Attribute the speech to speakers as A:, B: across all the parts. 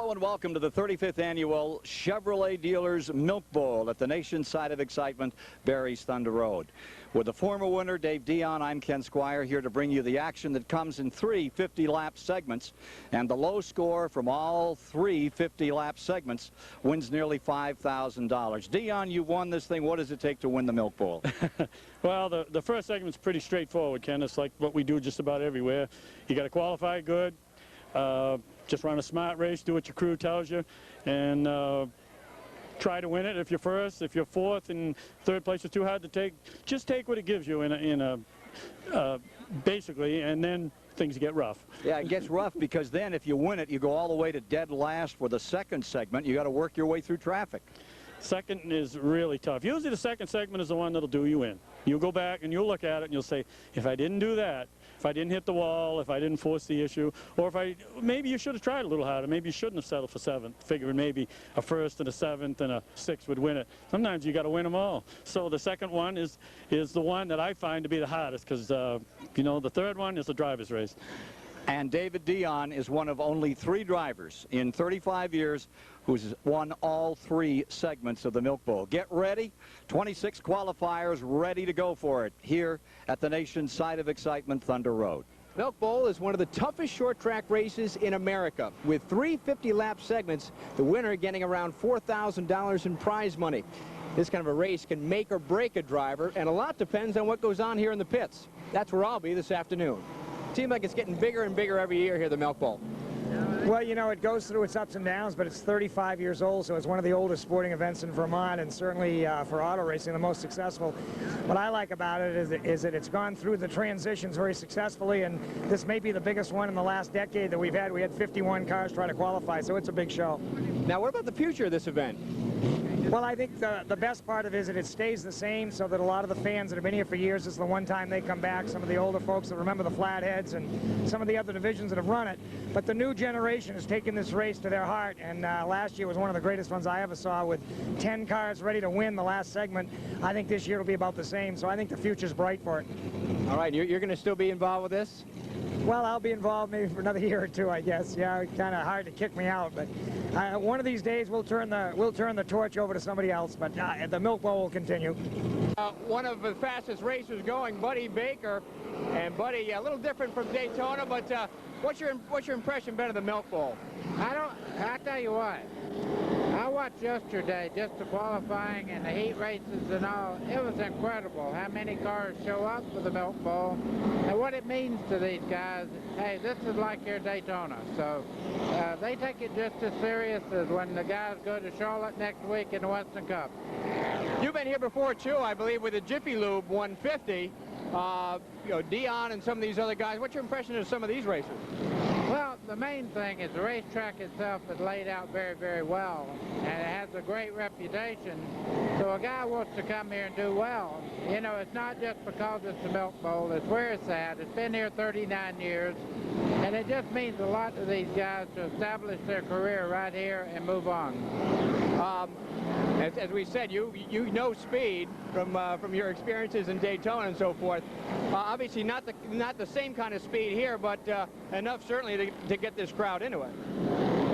A: Hello and welcome to the 35th Annual Chevrolet Dealers Milk Bowl at the nation's side of excitement, Barre's Thunder Road. With the former winner, Dave Dion, I'm Ken Squire, here to bring you the action that comes in three 50-lap segments. And the low score from all three 50-lap segments wins nearly $5,000. Dion, you've won this thing. What does it take to win the Milk Bowl?
B: Well, the first segment's pretty straightforward, Ken. It's like what we do just about everywhere. You got to qualify good. Just run a smart race, do what your crew tells you, and try to win it. If you're first, if you're fourth, and third place is too hard to take, just take what it gives you basically, and then things get rough.
A: Yeah, it gets rough because then if you win it, you go all the way to dead last for the second segment. You got to work your way through traffic.
B: Second is really tough. Usually the second segment is the one that'll do you in. You'll go back and you'll look at it and you'll say, if I didn't do that, if I didn't hit the wall, if I didn't force the issue, or maybe you should have tried a little harder. Maybe you shouldn't have settled for seventh, figuring maybe a first and a seventh and a sixth would win it. Sometimes you got to win them all. So the second one is the one that I find to be the hardest because, you know, the third one is a driver's race.
A: And David Dion is one of only 3 drivers in 35 years who's won all 3 segments of the Milk Bowl. Get ready. 26 qualifiers ready to go for it here at the nation's side of excitement, Thunder Road.
C: Milk Bowl is one of the toughest short track races in America. With 3 50-lap segments, the winner getting around $4,000 in prize money. This kind of a race can make or break a driver, and a lot depends on what goes on here in the pits. That's where I'll be this afternoon. Seems like it's getting bigger and bigger every year here, the Milk Bowl.
D: Well, you know, it goes through its ups and downs, but it's 35 years old, so it's one of the oldest sporting events in Vermont, and certainly for auto racing, the most successful. What I like about it is that it's gone through the transitions very successfully, and this may be the biggest one in the last decade that we've had. We had 51 cars try to qualify, so it's a big show.
C: Now, what about the future of this event?
D: Well, I think the best part of it is that it stays the same, so that a lot of the fans that have been here for years, this is the one time they come back. Some of the older folks that remember the Flatheads and some of the other divisions that have run it. But the new generation has taken this race to their heart, and last year was one of the greatest ones I ever saw with 10 cars ready to win the last segment. I think this year will be about the same, so I think the future's bright for it.
C: All right, you're going to still be involved with this?
D: Well, I'll be involved maybe for another year or two, I guess. Yeah, it's kind of hard to kick me out, but one of these days we'll turn the torch over to somebody else. But the Milk Bowl will continue.
C: One of the fastest racers going, Buddy Baker, and Buddy a little different from Daytona. But what's your impression been of the Milk Bowl?
E: I tell you what. I watched yesterday just the qualifying and the heat races and all. It was incredible how many cars show up for the Milk Bowl and what it means to these guys. Hey, this is like your Daytona. So they take it just as serious as when the guys go to Charlotte next week in the Western Cup.
C: You've been here before, too, I believe, with the Jiffy Lube 150. You know, Dion and some of these other guys. What's your impression of some of these racers?
E: Well, the main thing is the racetrack itself is laid out very, very well, and it has a great reputation. So a guy wants to come here and do well. You know, it's not just because it's the Milk Bowl. It's where it's at. It's been here 39 years, and it just means a lot to these guys to establish their career right here and move on.
C: As we said, you know speed from your experiences in Daytona and so forth. Obviously not the same kind of speed here, but enough certainly to get this crowd into it.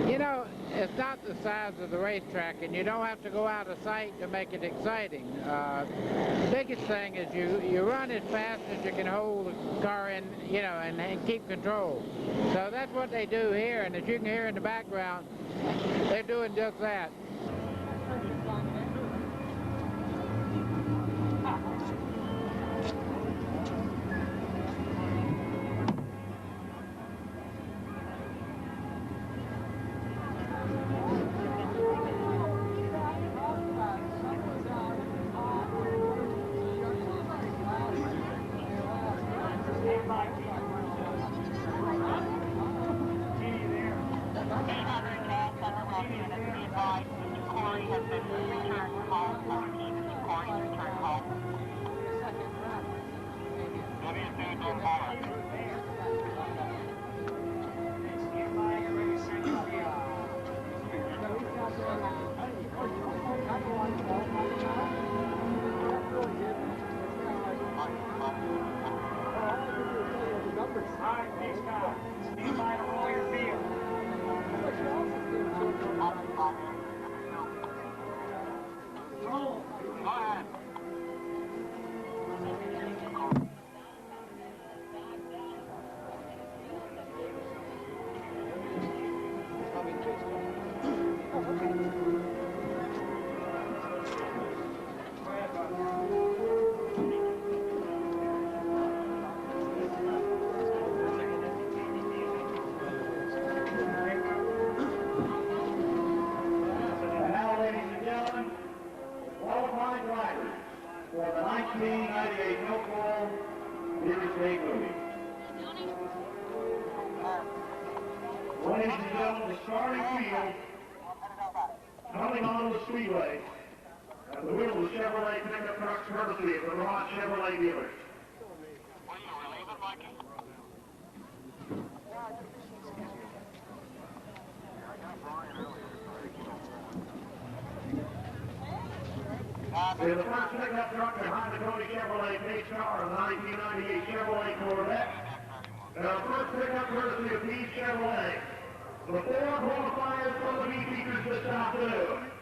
E: You know, it's not the size of the racetrack, and you don't have to go out of sight to make it exciting. The biggest thing is you run as fast as you can hold the car in, you know, and keep control. So that's what they do here, and as you can hear in the background, they're doing just that.
F: Speedbowl 1998 Milk Bowl, here's Dave Moody. Ladies and gentlemen, the starting field coming onto the speedway at the wheel of the Chevrolet pickup trucks courtesy of the Vermont Chevrolet dealers. In the first pickup truck behind the Cody Chevrolet Page Car of the 1998 Chevrolet Corvette. And our first pickup courtesy of Page Chevrolet. The four qualifiers from the B features this afternoon.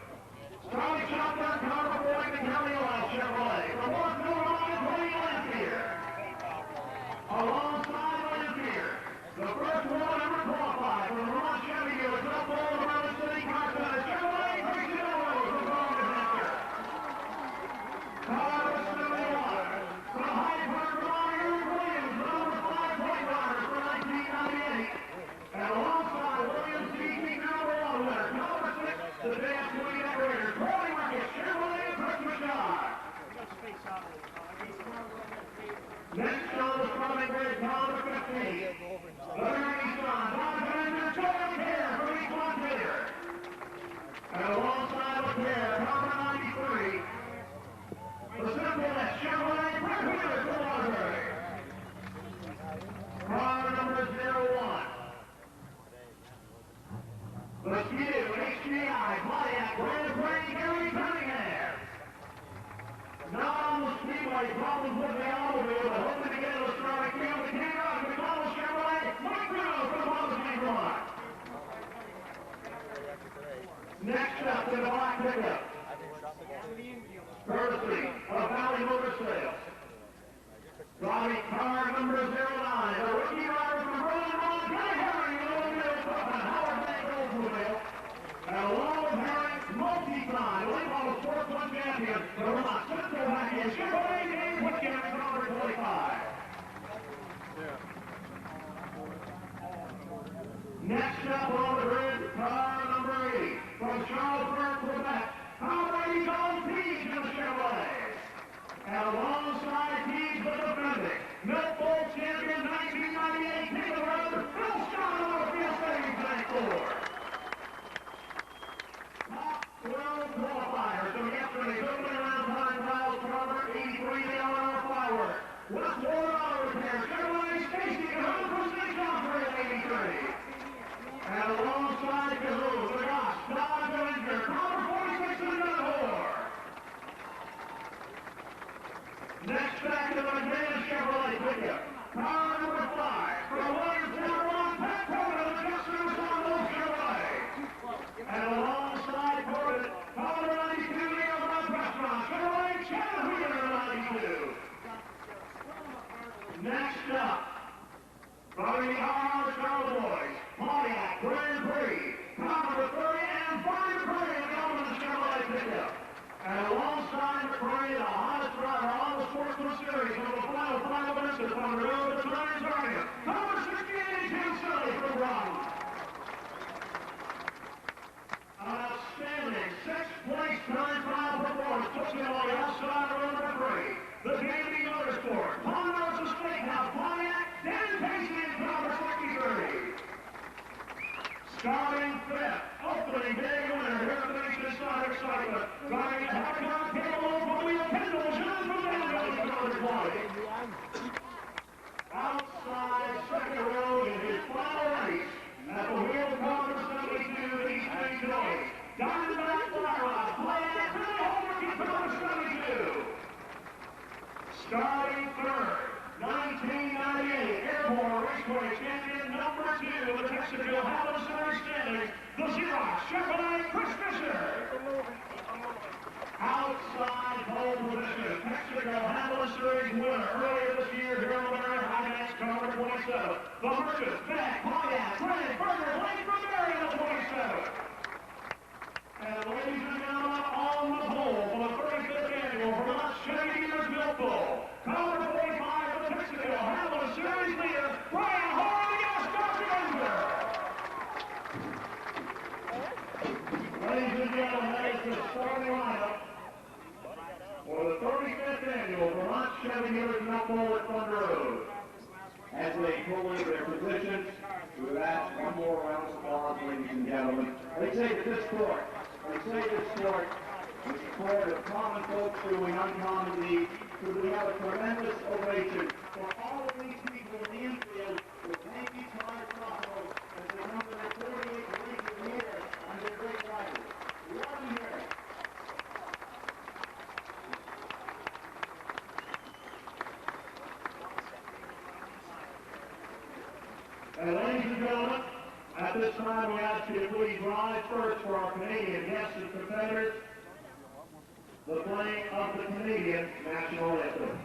F: Starting shotgun, Carver Boyd and County Oil Chevrolet. From North Carolina, Tony Lanphier. Alongside Lanphier, the first one-ever qualified from the Vermont Chevy dealers, up for the Vermont City Car Center. Chevrolet, Chris Yellow, the wrong defender. Car 71, from Hyde Park, Vermont, Eric Williams, the number 5 point rider for 1998. And alongside Williams, DC number 1 winner, number 6, the dance movie decorator, Corey Marcus, Chevrolet Christmas Car. Next on the starting grid, number 15, the Ernie Son, Don Bender, Joey Care from East Montpelier. And alongside the Care, number 93, the simple Chevrolet Brett Wheeler from Waterbury. Car number 01. The Speed HDI Pontiac Grand Prix Gary Cunningham. Not on the speedway, problems with the automobile, but hoping to get to the starting field. The king of the McDonald's Chevrolet, Mike Bruno from Boston Vermont. Next up to the black pickup. Courtesy of Valley Motor Sales. Driving car number 09, the rookie driver from Berlin, Ron Kelly, Oldsmobile Equipment, Howard Bank Oldsmobile. And along with Herring, multi-time Lake Hall Sports 1 champion, the Vermont Central Package Chevrolet James Whitcomb, number 45. Next up on the grid, car number 80, from Charlesburg, Quebec, Already John Pease in the Chevrolet. And alongside Pease, the defending Milk Bowl champion 1998 King of the Road, Phil Scott on the field savings bank floor. Top 12 qualifiers of yesterday's opening round time trials, Carver 83 the hour firework. Westport Auto Repair, Chevrolet Stacy, Cahoo for St. John for 83. And alongside Cahoo, the Goss, Dodge Avenger, Carver 46 and another. Next back to the McDaniel Chevrolet pickup. Car number 5, from Williamstown, Ron Pat Corbin of the Justice Ensemble Chevrolet. And alongside Corbin, car 92, the Overland Restaurant, Chevrolet Chattanooga 92. Next up, from the R.R. Charles Boys, Pontiac Grand Prix, car number 30, and Barre McCray in the Overland Chevrolet pickup. And alongside McCray, the hottest driver on the Sportsman Series, of the final misses on the road to Tony's Guardian, number 68, Tim Sully from Brown. An outstanding 6th-place time trial performance took him on the outside of road number 3. The Canadian Motorsport, Ponderosa Steakhouse, Pontiac, Dan Pacey in number 63. Starting 5th, opening day winner, here at the Nation Side Excitement. Driving a hard-car table over the wheel, Kendall, John from Vanderbilt, number 20. Outside second row in his final race, at the wheel of number 72, the East Main Noise. Diamondback Flyrod, Pontiac, Billy Holbrook in number 72. Starting 3rd, 1998 Airborne Raceway champion number 2 of the Texaco Howland Series standings, the Xerox Chevrolet Chris Fisher. Outside pole position, Texaco Howland Series winner earlier this year, here on the High car 27. The Merchants, Beck, Pontiac, Greg, Berger, Lane from Barre at 27. And ladies and gentlemen, on the pole for the 35th annual Vermont Chevy Dealers Milk Bowl, car 45 of the Texaco Howland Series leader, Brian Hall, the gas Dr. Ladies and gentlemen, that is the starting lineup for the 35th annual Chevy dealers milk bowl at Thunder Road. As they pull into their positions, we've asked one more round of applause, ladies and gentlemen. They say that this sport is a sport of common folks doing uncommon deeds. So we have a tremendous ovation for all of these people in the infield who take these hard crossroads as they come to their 48th race of the year on their great riders. We want to hear it. And ladies and gentlemen, at this time we ask you to please rise first for our Canadian guests and competitors, the playing of the Canadian National Anthem.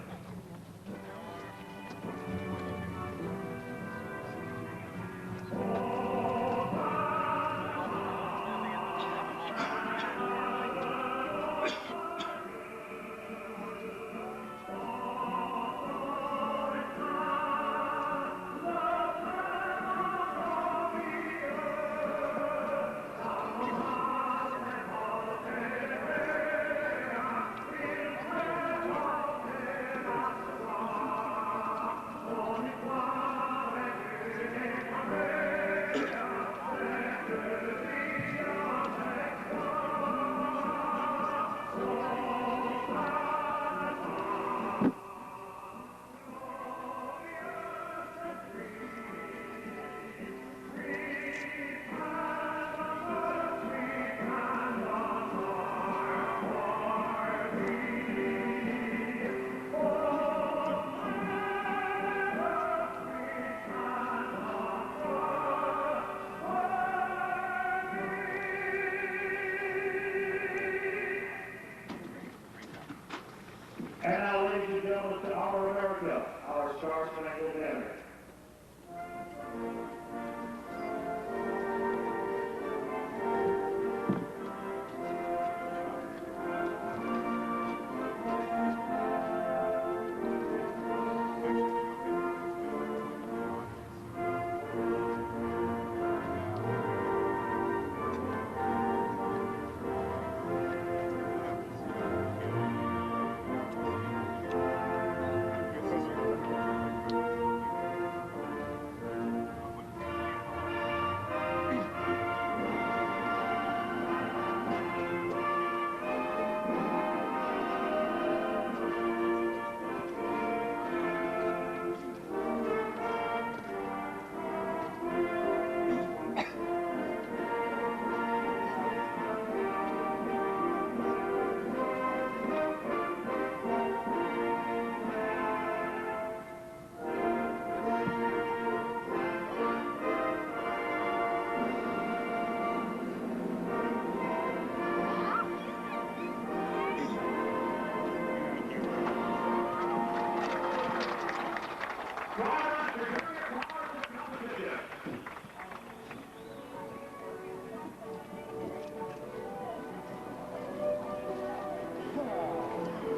F: And now, ladies and gentlemen, to our America, our Star-Spangled Banner.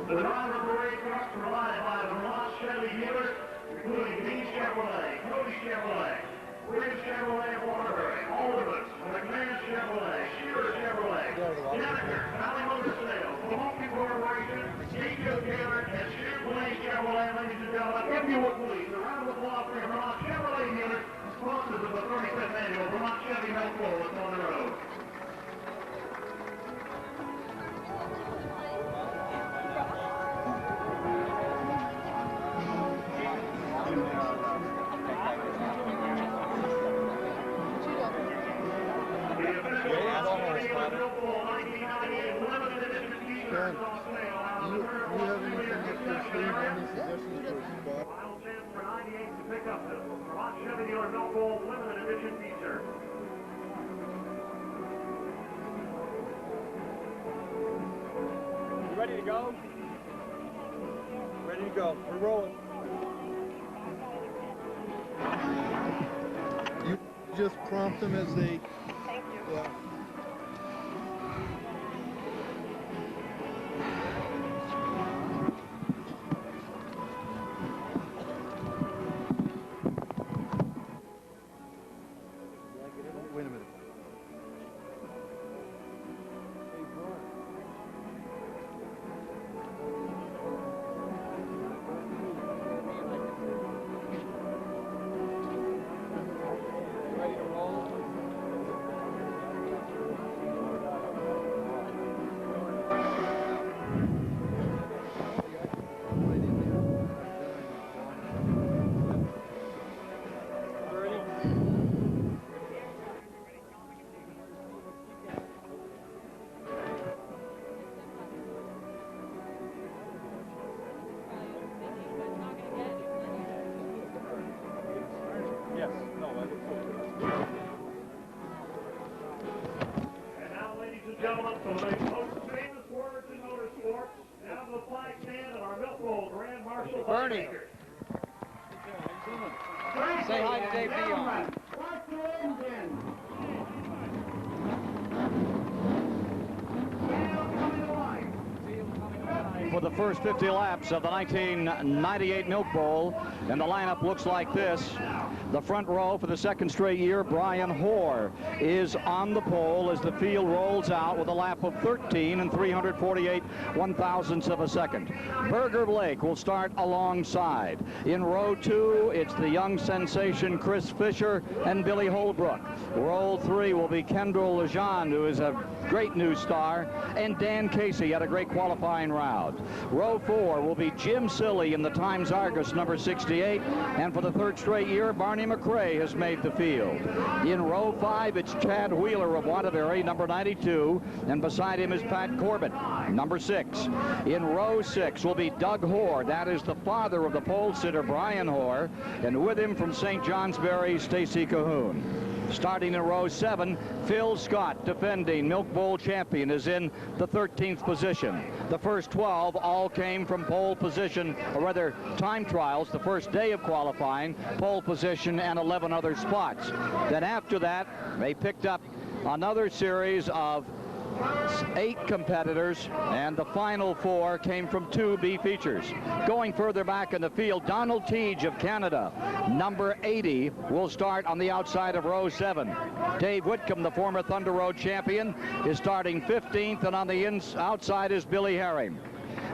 F: The driver of the race trucks provided by the Vermont Chevy dealers, including Dean Chevrolet, Cody Chevrolet, Williams Chevrolet of Waterbury, Alderman, McMahon Chevrolet, Shearer Chevrolet, Janiker, Valley Motor Sales, the Home Corporation, Steve Taylor, and Chevrolet Chevrolet, ladies and gentlemen. If you would please, a round of applause for your Vermont Chevrolet dealers, sponsors of the 35th annual Vermont Chevy Milk Bowl that's on the road. Final chance for 98 to pick up this Vermont Chevy dealer Milk Bowl limited edition t-shirt.
C: You ready to go? Ready to go. We're rolling.
G: You just prompt them as they...
H: Thank you.
G: Yeah. Wait a minute. Hey, Brian.
C: Ready. Say hi to Dave Dion.
A: For the first 50 laps of the 1998 Milk Bowl, and the lineup looks like this. The front row for the second straight year, Brian Hoare is on the pole as the field rolls out with a lap of 13 and 348 one-thousandths of a second. Berger Blake will start alongside. In row 2, it's the young sensation Chris Fisher and Billy Holbrook. Row 3 will be Kendall Lejeune, who is a great new star, and Dan Casey had a great qualifying round. Row 4 will be Jim Silly in the Times Argus number 68, and for the third straight year, Barney McRae has made the field. In row 5, it's Chad Wheeler of Waterbury, number 92, and beside him is Pat Corbett, number 6. In row 6 will be Doug Hoare. That is the father of the pole sitter, Brian Hoare, and with him from St. Johnsbury, Stacy Cahoon. Starting in row 7, Phil Scott, defending Milk Bowl champion, is in the 13th position. The first 12 all came from pole position, or rather time trials, the first day of qualifying, pole position, and 11 other spots. Then after that, they picked up another series of 8 competitors, and the final 4 came from 2 B features. Going further back in the field, Donald Teege of Canada, number 80, will start on the outside of row 7. Dave Whitcomb, the former Thunder Road champion, is starting 15th, and on the outside is Billy Herring.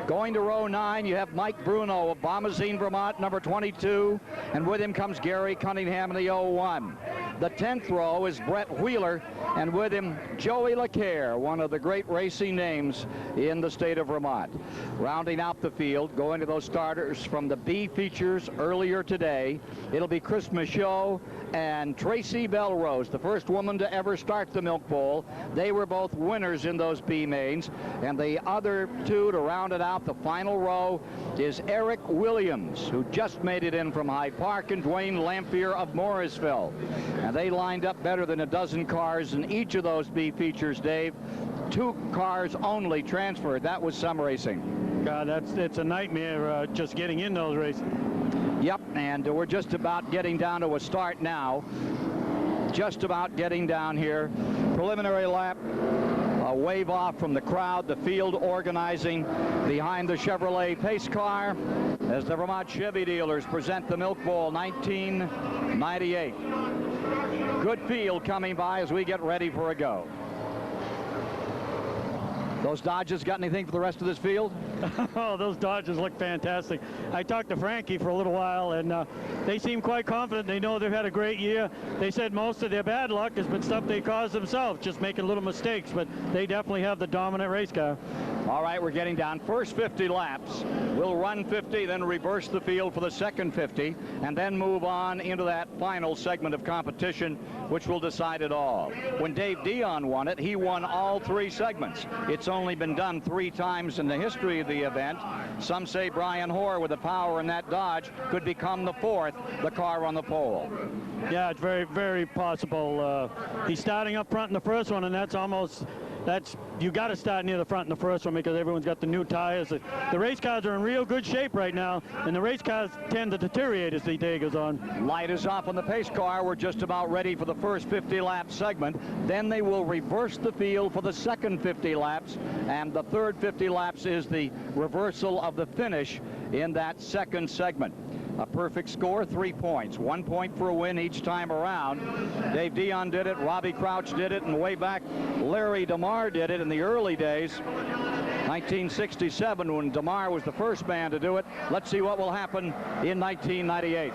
A: Going to row 9, you have Mike Bruno of Bombazine, Vermont, number 22, and with him comes Gary Cunningham in the 01. The 10th row is Brett Wheeler, and with him Joey LeCaire, one of the great racing names in the state of Vermont. Rounding out the field, going to those starters from the B features earlier today, it'll be Chris Michaud and Tracy Belrose, the first woman to ever start the Milk Bowl. They were both winners in those B mains, and the other 2 to round it out, the final row, is Eric Williams, who just made it in from Hyde Park, and Dwayne Lampier of Morrisville. And they lined up better than a dozen cars in each of those B features, Dave. 2 cars only transferred. That was some racing.
B: God, it's a nightmare just getting in those races.
A: Yep, and we're just about getting down to a start now. Just about getting down here. Preliminary lap. A wave off from the crowd, the field organizing behind the Chevrolet pace car as the Vermont Chevy dealers present the Milk Bowl 1998. Good field coming by as we get ready for a go. Those Dodges got anything for the rest of this field?
B: Oh, those Dodgers look fantastic. I talked to Frankie for a little while, and they seem quite confident. They know they've had a great year. They said most of their bad luck has been stuff they caused themselves, just making little mistakes, but they definitely have the dominant race car.
A: All right, we're getting down. First 50 laps. We'll run 50, then reverse the field for the second 50, and then move on into that final segment of competition, which will decide it all. When Dave Dion won it, he won all 3 segments. It's only been done 3 times in the history of the event. Some say Brian Hoare, with the power in that Dodge, could become the 4th, the car on the pole.
B: Yeah, it's very, very possible. He's starting up front in the first one, and you got to start near the front in the first one because everyone's got the new tires. The race cars are in real good shape right now, and the race cars tend to deteriorate as the day goes on.
A: Light is off on the pace car. We're just about ready for the first 50-lap segment. Then they will reverse the field for the second 50 laps, and the third 50 laps is the reversal of the finish in that second segment. A perfect score, 3 points. 1 point for a win each time around. Dave Dion did it, Robbie Crouch did it, and way back, Larry DeMar did it in the early days. 1967, when DeMar was the first man to do it. Let's see what will happen in 1998.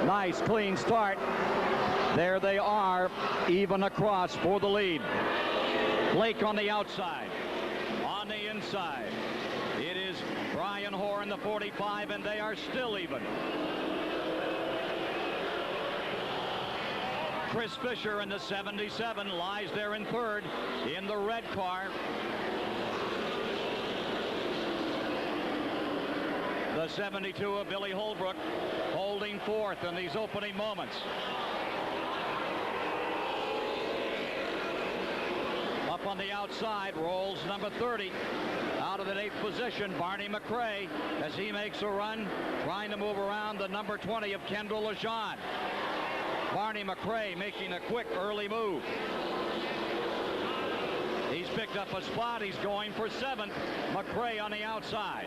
A: Nice, clean start. There they are, even across for the lead. Blake on the outside. On the inside, it is Brian Hoare in the 45, and they are still even. Chris Fisher in the 77 lies there in third in the red car. The 72 of Billy Holbrook holding fourth in these opening moments. on the outside, rolls number 30 out of the 8th position, Barney McRae, as he makes a run, trying to move around the number 20 of Kendall Lejeune. Barney McRae making a quick early move. He's picked up a spot. He's going for 7th. McRae on the outside.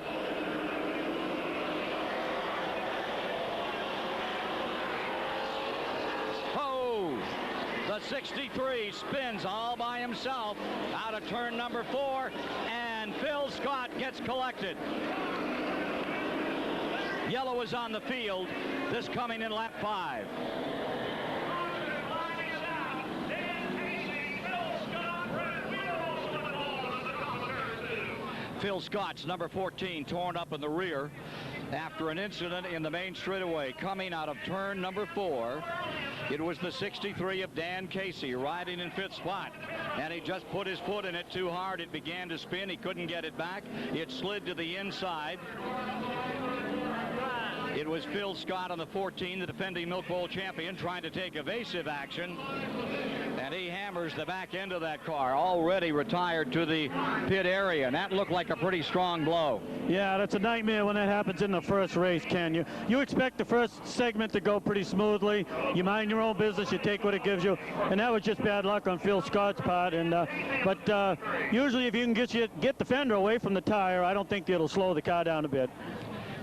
A: Oh, the 63 spins all by himself out of turn number 4, and Phil Scott gets collected. Yellow is on the field. This coming in lap 5. Phil Scott's number 14 torn up in the rear after an incident in the main straightaway coming out of turn number 4. It was the 63 of Dan Casey riding in 5th spot, and he just put his foot in it too hard. It began to spin. He couldn't get it back. It slid to the inside. It was Phil Scott on the 14, the defending Milk Bowl champion, trying to take evasive action. And he hammers the back end of that car, already retired to the pit area. And that looked like a pretty strong blow.
B: Yeah, that's a nightmare when that happens in the first race, Ken. You expect the first segment to go pretty smoothly. You mind your own business. You take what it gives you. And that was just bad luck on Phil Scott's part. And but usually if you can get the fender away from the tire, I don't think it'll slow the car down a bit.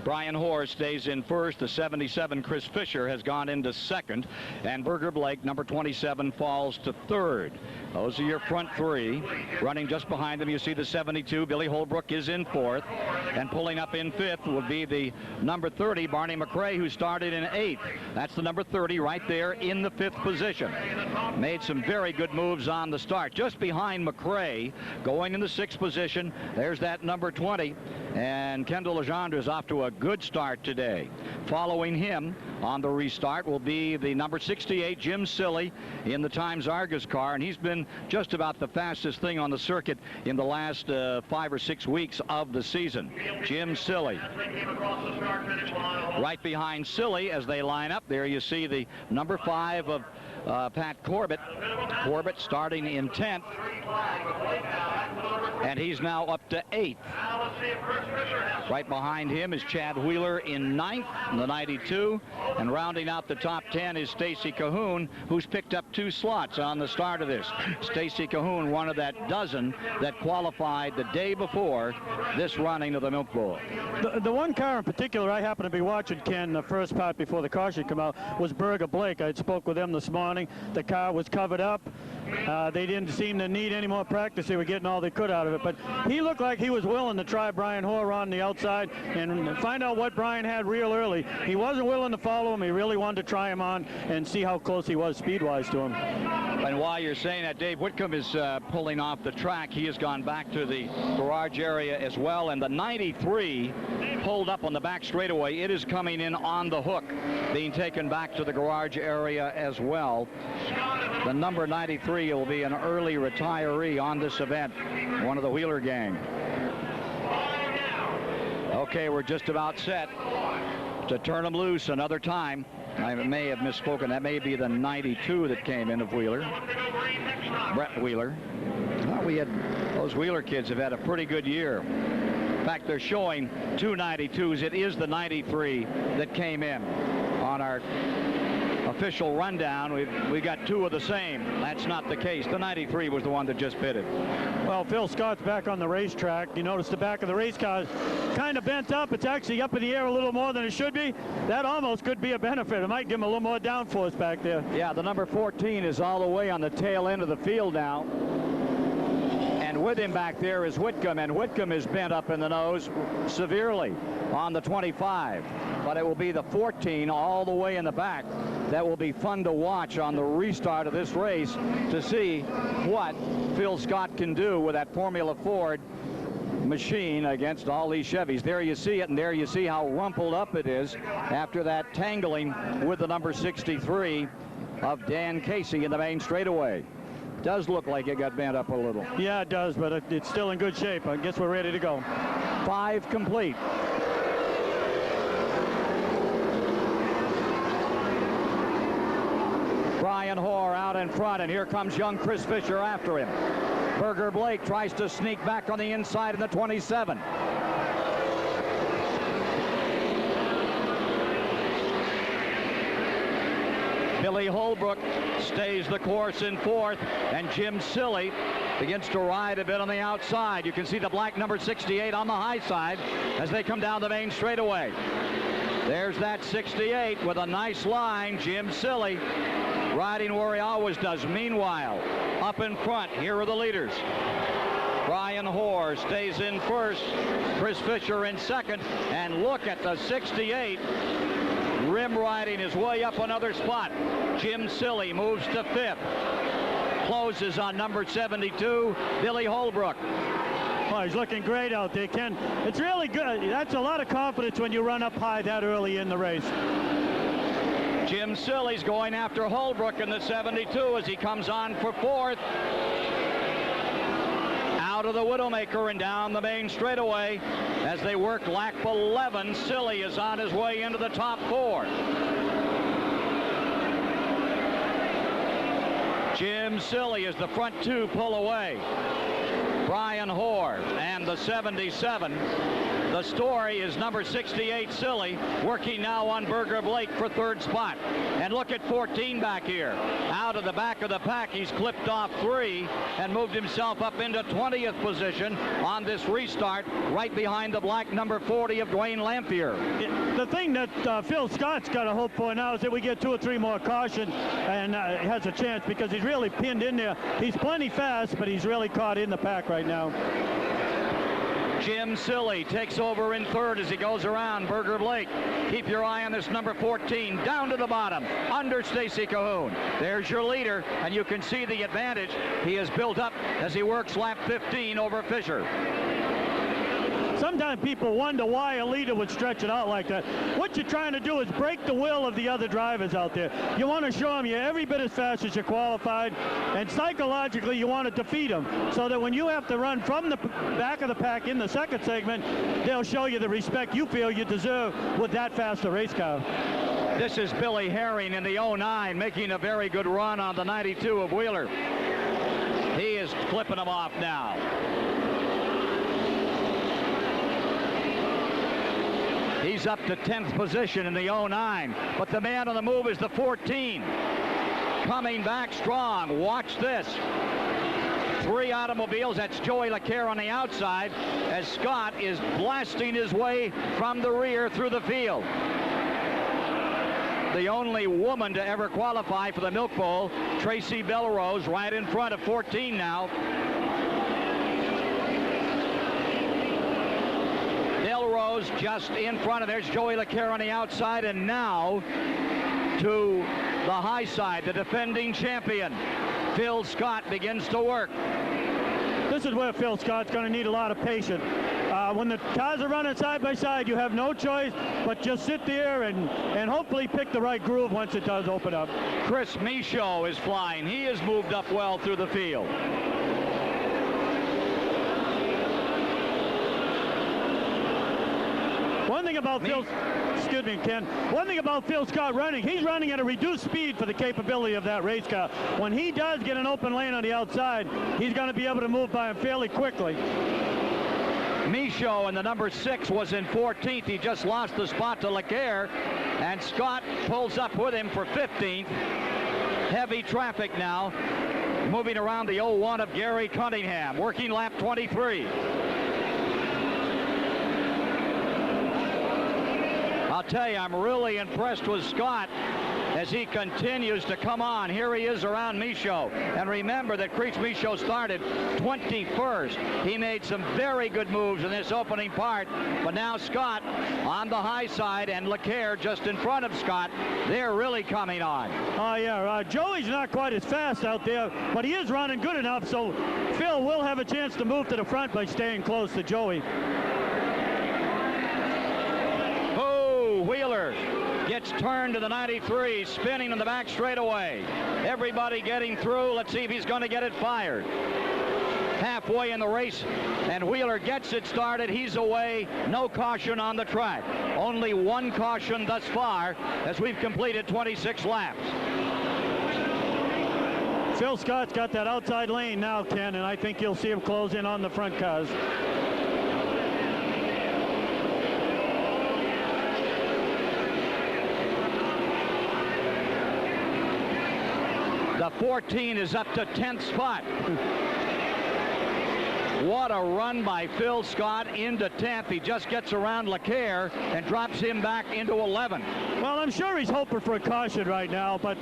A: Brian Hoare stays in first. The 77 Chris Fisher has gone into second, and Burger Blake, number 27, falls to third. Those are your front 3. Running just behind them, you see the 72 Billy Holbrook is in 4th, and pulling up in 5th will be the number 30 Barney McRae, who started in 8th. That's the number 30 right there in the 5th position. Made some very good moves on the start. Just behind McRae, going in the 6th position, there's that number 20. And Kendall Legendre is off to a good start today. Following him on the restart will be the number 68 Jim Silly in the Times Argus car, and he's been just about the fastest thing on the circuit in the last 5 or 6 weeks of the season. Jim Silly. Right behind Silly as they line up, there you see the number 5 of Pat Corbett. Corbett starting in 10th, and he's now up to 8th. Right behind him is Chad Wheeler in 9th, in the 92, and rounding out the top 10 is Stacy Cahoon, who's picked up 2 slots on the start of this. Stacy Cahoon, one of that dozen that qualified the day before this running of the Milk Bowl.
B: The one car in particular I happened to be watching, Ken, the first part before the caution came out, was Burger Blake. I spoke with them this morning. The car was covered up. They didn't seem to need any more practice. They were getting all they could out of it. But he looked like he was willing to try Brian Hoare on the outside and find out what Brian had real early. He wasn't willing to follow him. He really wanted to try him on and see how close he was speed-wise to him.
A: And while you're saying that, Dave Whitcomb is pulling off the track. He has gone back to the garage area as well. And the 93 pulled up on the back straightaway. It is coming in on the hook, being taken back to the garage area as well. The number 93 will be an early retiree on this event, one of the Wheeler gang. Okay, we're just about set to turn them loose another time. I may have misspoken. That may be the 92 that came in of Wheeler. Brett Wheeler. Well, those Wheeler kids have had a pretty good year. In fact, they're showing 2 92s. It is the 93 that came in on our official rundown. We got 2 of the same. That's not the case. The 93 was the one that just pitted.
B: Well, Phil Scott's back on the racetrack. You notice the back of the race car is kind of bent up. It's actually up in the air a little more than it should be. That almost could be a benefit. It might give him a little more downforce back there.
A: Yeah, the number 14 is all the way on the tail end of the field now. And with him back there is Whitcomb, and Whitcomb is bent up in the nose severely on the 25. But it will be the 14 all the way in the back that will be fun to watch on the restart of this race to see what Phil Scott can do with that Formula Ford machine against all these Chevys. There you see it, and there you see how rumpled up it is after that tangling with the number 63 of Dan Casey in the main straightaway. Does look like it got bent up a little.
B: Yeah, it does, but it's still in good shape. I guess we're ready to go.
A: 5 complete. Brian Hoare out in front, and here comes young Chris Fisher after him. Berger Blake tries to sneak back on the inside in the 27. Billy Holbrook stays the course in 4th, and Jim Silly begins to ride a bit on the outside. You can see the black number 68 on the high side as they come down the main straightaway. There's that 68 with a nice line. Jim Silly riding where he always does. Meanwhile, up in front, here are the leaders. Brian Hoare stays in 1st, Chris Fisher in 2nd, and look at the 68 rim riding his way up another spot. Jim Silly moves to 5th, closes on number 72, Billy Holbrook.
B: Oh, he's looking great out there, Ken. It's really good. That's a lot of confidence when you run up high that early in the race.
A: Jim Silly's going after Holbrook in the 72 as he comes on for 4th. Out of the Widowmaker and down the main straightaway as they work lap 11. Silly is on his way into the top 4. Jim Silly as the front 2 pull away. Brian Hoare and the 77. The story is number 68 Silly working now on Berger Blake for 3rd spot. And look at 14 back here. Out of the back of the pack, he's clipped off 3 and moved himself up into 20th position on this restart, right behind the black number 40 of Dwayne Lamphere.
B: The thing that Phil Scott's got to hope for now is that we get 2 or 3 more caution and has a chance, because he's really pinned in there. He's plenty fast, but he's really caught in the pack right now.
A: Jim Silly takes over in 3rd as he goes around Berger Blake. Keep your eye on this number 14 down to the bottom under Stacy Cahoon. There's your leader, and you can see the advantage he has built up as he works lap 15 over Fisher.
B: Sometimes people wonder why a leader would stretch it out like that. What you're trying to do is break the will of the other drivers out there. You want to show them you're every bit as fast as you're qualified, and psychologically you want to defeat them, so that when you have to run from the back of the pack in the 2nd segment, they'll show you the respect you feel you deserve with that fast a race car.
A: This is Billy Herring in the 09, making a very good run on the 92 of Wheeler. He is clipping them off now. He's up to 10th position in the 09, but the man on the move is the 14. Coming back strong. Watch this. 3 automobiles. That's Joey LeCaire on the outside as Scott is blasting his way from the rear through the field. The only woman to ever qualify for the Milk Bowl, Tracy Belrose, right in front of 14 now. Belrose just in front of. There's Joey LeCaire on the outside, and now to the high side, the defending champion, Phil Scott, begins to work.
B: This is where Phil Scott's going to need a lot of patience. When the cars are running side by side, you have no choice but just sit there and hopefully pick the right groove once it does open up.
A: Chris Michaud is flying. He has moved up well through the field.
B: One thing about excuse me, Ken. One thing about Phil Scott running, he's running at a reduced speed for the capability of that race car. When he does get an open lane on the outside, he's going to be able to move by him fairly quickly.
A: Michaud in the number 6 was in 14th. He just lost the spot to LeCaire, and Scott pulls up with him for 15th. Heavy traffic now, moving around the 01 of Gary Cunningham, working lap 23. I'll tell you, I'm really impressed with Scott as he continues to come on. Here he is around Michaud. And remember that Chris Michaud started 21st. He made some very good moves in this opening part. But now Scott on the high side and LeCaire just in front of Scott. They're really coming on.
B: Oh, yeah. Joey's not quite as fast out there, but he is running good enough. So Phil will have a chance to move to the front by staying close to Joey.
A: Wheeler gets turned to the 93, spinning in the back straightaway. Everybody getting through. Let's see if he's going to get it fired. Halfway in the race, and Wheeler gets it started. He's away. No caution on the track. Only 1 caution thus far as we've completed 26 laps.
B: Phil Scott's got that outside lane now, Ken, and I think you'll see him close in on the front cars.
A: The 14 is up to 10th spot. What a run by Phil Scott into 10th. He just gets around Leclerc and drops him back into 11th.
B: Well, I'm sure he's hoping for a caution right now, but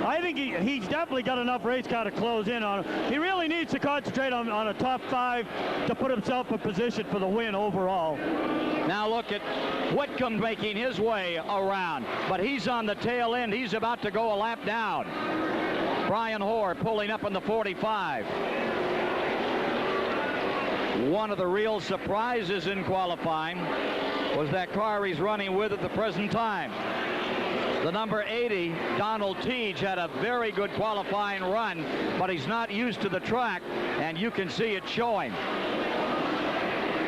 B: I think he's definitely got enough race car to close in on him. He really needs to concentrate on a top 5 to put himself in position for the win overall.
A: Now look at Whitcomb making his way around, but he's on the tail end. He's about to go a lap down. Brian Hoare pulling up in the 45. One of the real surprises in qualifying was that car he's running with at the present time. The number 80, Donald Teague, had a very good qualifying run, but he's not used to the track, and you can see it showing.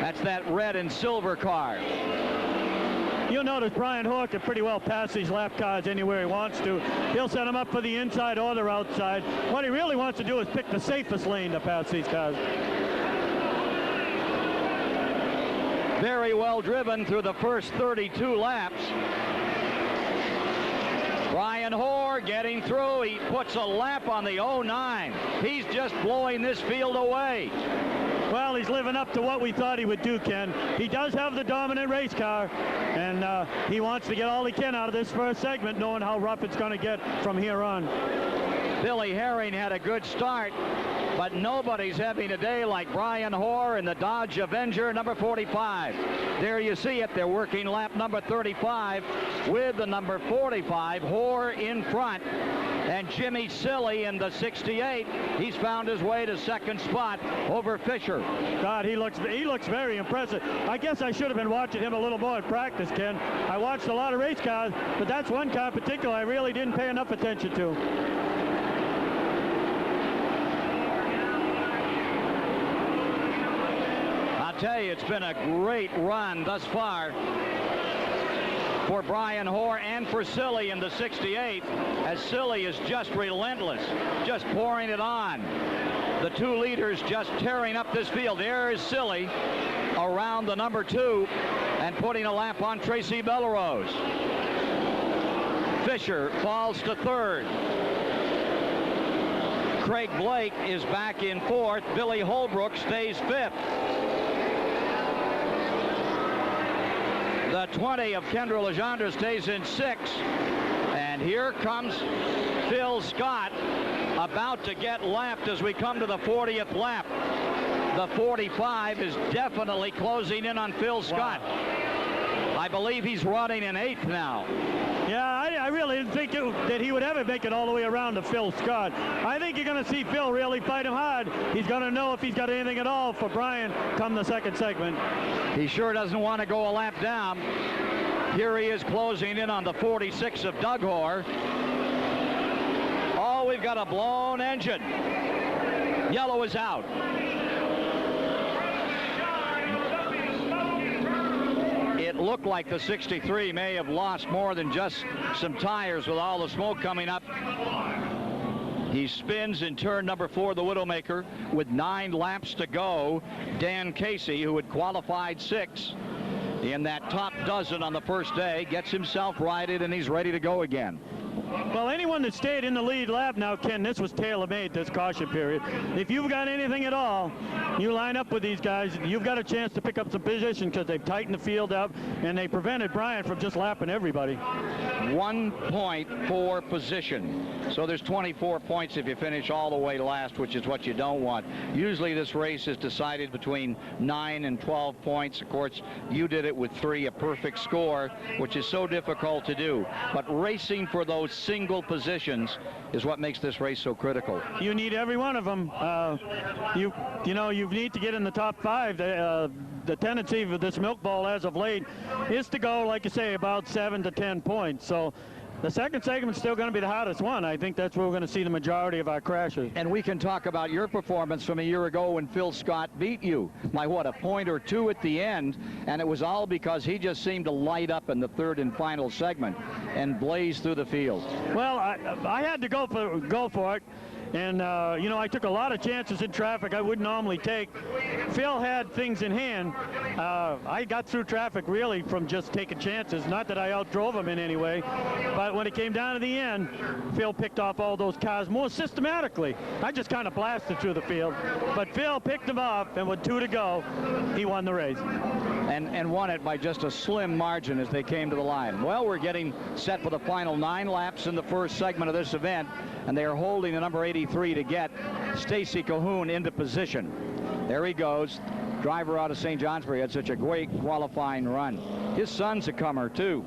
A: That's that red and silver car.
B: You'll notice Brian Hoare can pretty well pass these lap cars anywhere he wants to. He'll set them up for the inside or the outside. What he really wants to do is pick the safest lane to pass these cars.
A: Very well driven through the first 32 laps. Brian Hoare getting through. He puts a lap on the 09. He's just blowing this field away.
B: Well, he's living up to what we thought he would do, Ken. He does have the dominant race car, and he wants to get all he can out of this first segment, knowing how rough it's going to get from here on.
A: Billy Herring had a good start, but nobody's having a day like Brian Hoare in the Dodge Avenger number 45. There you see it. They're working lap number 35 with the number 45, Hoare in front. And Jimmy Silly in the 68, he's found his way to second spot over Fisher.
B: God, he looks very impressive. I guess I should have been watching him a little more in practice, Ken. I watched a lot of race cars, but that's one car in particular I really didn't pay enough attention to.
A: I'll tell you, it's been a great run thus far for Brian Hoare and for Silly in the 68, as Silly is just relentless, just pouring it on. The two leaders just tearing up this field. There is Silly around the number 2 and putting a lap on Tracy Bellerose. Fisher falls to 3rd. Craig Blake is back in 4th. Billy Holbrook stays 5th. The 20 of Kendra Legendre stays in 6th. And here comes Phil Scott, about to get lapped as we come to the 40th lap. The 45 is definitely closing in on Phil Scott. Wow. I believe he's running in 8th now.
B: Yeah, I really didn't think that he would ever make it all the way around to Phil Scott. I think you're going to see Phil really fight him hard. He's going to know if he's got anything at all for Brian come the second segment.
A: He sure doesn't want to go a lap down. Here he is closing in on the 46 of Doug Hoare. Oh, we've got a blown engine. Yellow is out. It looked like the 63 may have lost more than just some tires with all the smoke coming up. He spins in turn number 4, the Widowmaker, with 9 laps to go. Dan Casey, who had qualified 6 in that top dozen on the first day, gets himself righted, and he's ready to go again.
B: Well, anyone that stayed in the lead lap now, Ken, this was tailor-made, this caution period. If you've got anything at all, you line up with these guys, you've got a chance to pick up some position because they've tightened the field up, and they prevented Brian from just lapping everybody.
A: 1 point for position. So there's 24 points if you finish all the way last, which is what you don't want. Usually this race is decided between 9 and 12 points. Of course, you did it with 3, a perfect score, which is so difficult to do. But racing for those single positions is what makes this race so critical.
B: You need every one of them. You need to get in the top 5. The tendency of this Milk Bowl as of late is to go, like you say, about 7 to 10 points. So the second segment's still going to be the hottest one. I think that's where we're going to see the majority of our crashes.
A: And we can talk about your performance from a year ago when Phil Scott beat you by, what, a point or 2 at the end, and it was all because he just seemed to light up in the 3rd and final segment and blaze through the field.
B: Well, I had to go for it. And, you know, I took a lot of chances in traffic I wouldn't normally take. Phil had things in hand. I got through traffic really from just taking chances. Not that I outdrove him in any way, but when it came down to the end, Phil picked off all those cars more systematically. I just kind of blasted through the field, but Phil picked them off, and with 2 to go, he won the race.
A: And won it by just a slim margin as they came to the line. Well, we're getting set for the final 9 laps in the first segment of this event, and they are holding the number 83 to get Stacy Cahoon into position. There he goes. Driver out of St. Johnsbury had such a great qualifying run. His son's a comer, too.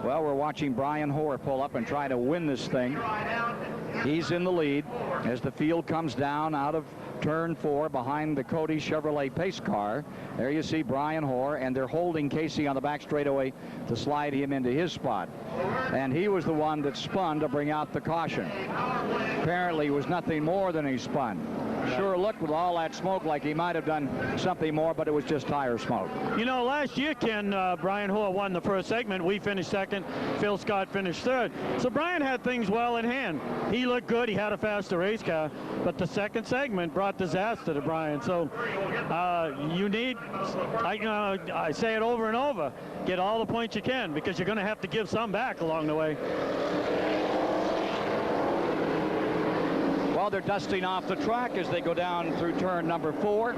A: Well, we're watching Brian Hoare pull up and try to win this thing. He's in the lead as the field comes down out of turn 4 behind the Cody Chevrolet pace car. There you see Brian Hoare, and they're holding Casey on the back straightaway to slide him into his spot. And he was the one that spun to bring out the caution. Apparently it was nothing more than he spun. Sure looked with all that smoke like he might have done something more, but it was just tire smoke.
B: You know, last year, Ken, Brian Hoare won the first segment. We finished second. Phil Scott finished third. So Brian had things well in hand. He looked good. He had a faster race car. But the second segment brought disaster to Brian. So you need, I say it over and over, get all the points you can, because you're going to have to give some back along the way.
A: Well, they're dusting off the track as they go down through turn number 4.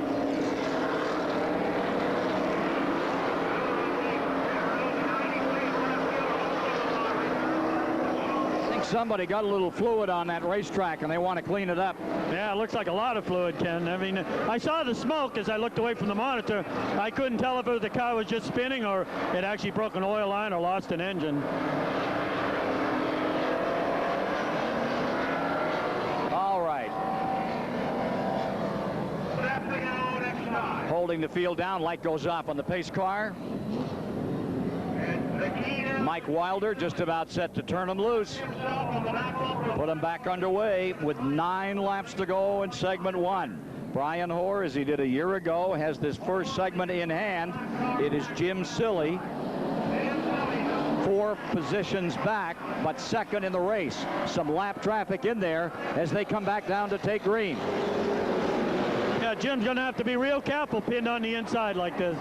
A: I think somebody got a little fluid on that racetrack and they want to clean it up.
B: Yeah, it looks like a lot of fluid, Ken. I mean, I saw the smoke as I looked away from the monitor. I couldn't tell if the car was just spinning or it actually broke an oil line or lost an engine.
A: Holding the field down, light goes off on the pace car. Mike Wilder just about set to turn him loose. Put him back underway with 9 laps to go in segment 1. Brian Hoare, as he did a year ago, has this first segment in hand. It is Jim Silly, 4 positions back, but second in the race. Some lap traffic in there as they come back down to take green.
B: Yeah, Jim's going to have to be real careful pinned on the inside like this.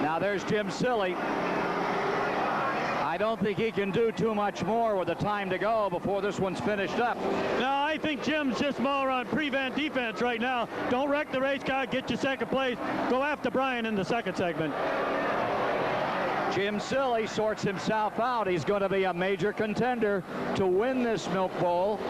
A: Now there's Jim Silly. I don't think he can do too much more with the time to go before this one's finished up.
B: No, I think Jim's just more on prevent defense right now. Don't wreck the race car, get your second place. Go after Brian in the second segment.
A: Jim Silly sorts himself out. He's going to be a major contender to win this Milk Bowl.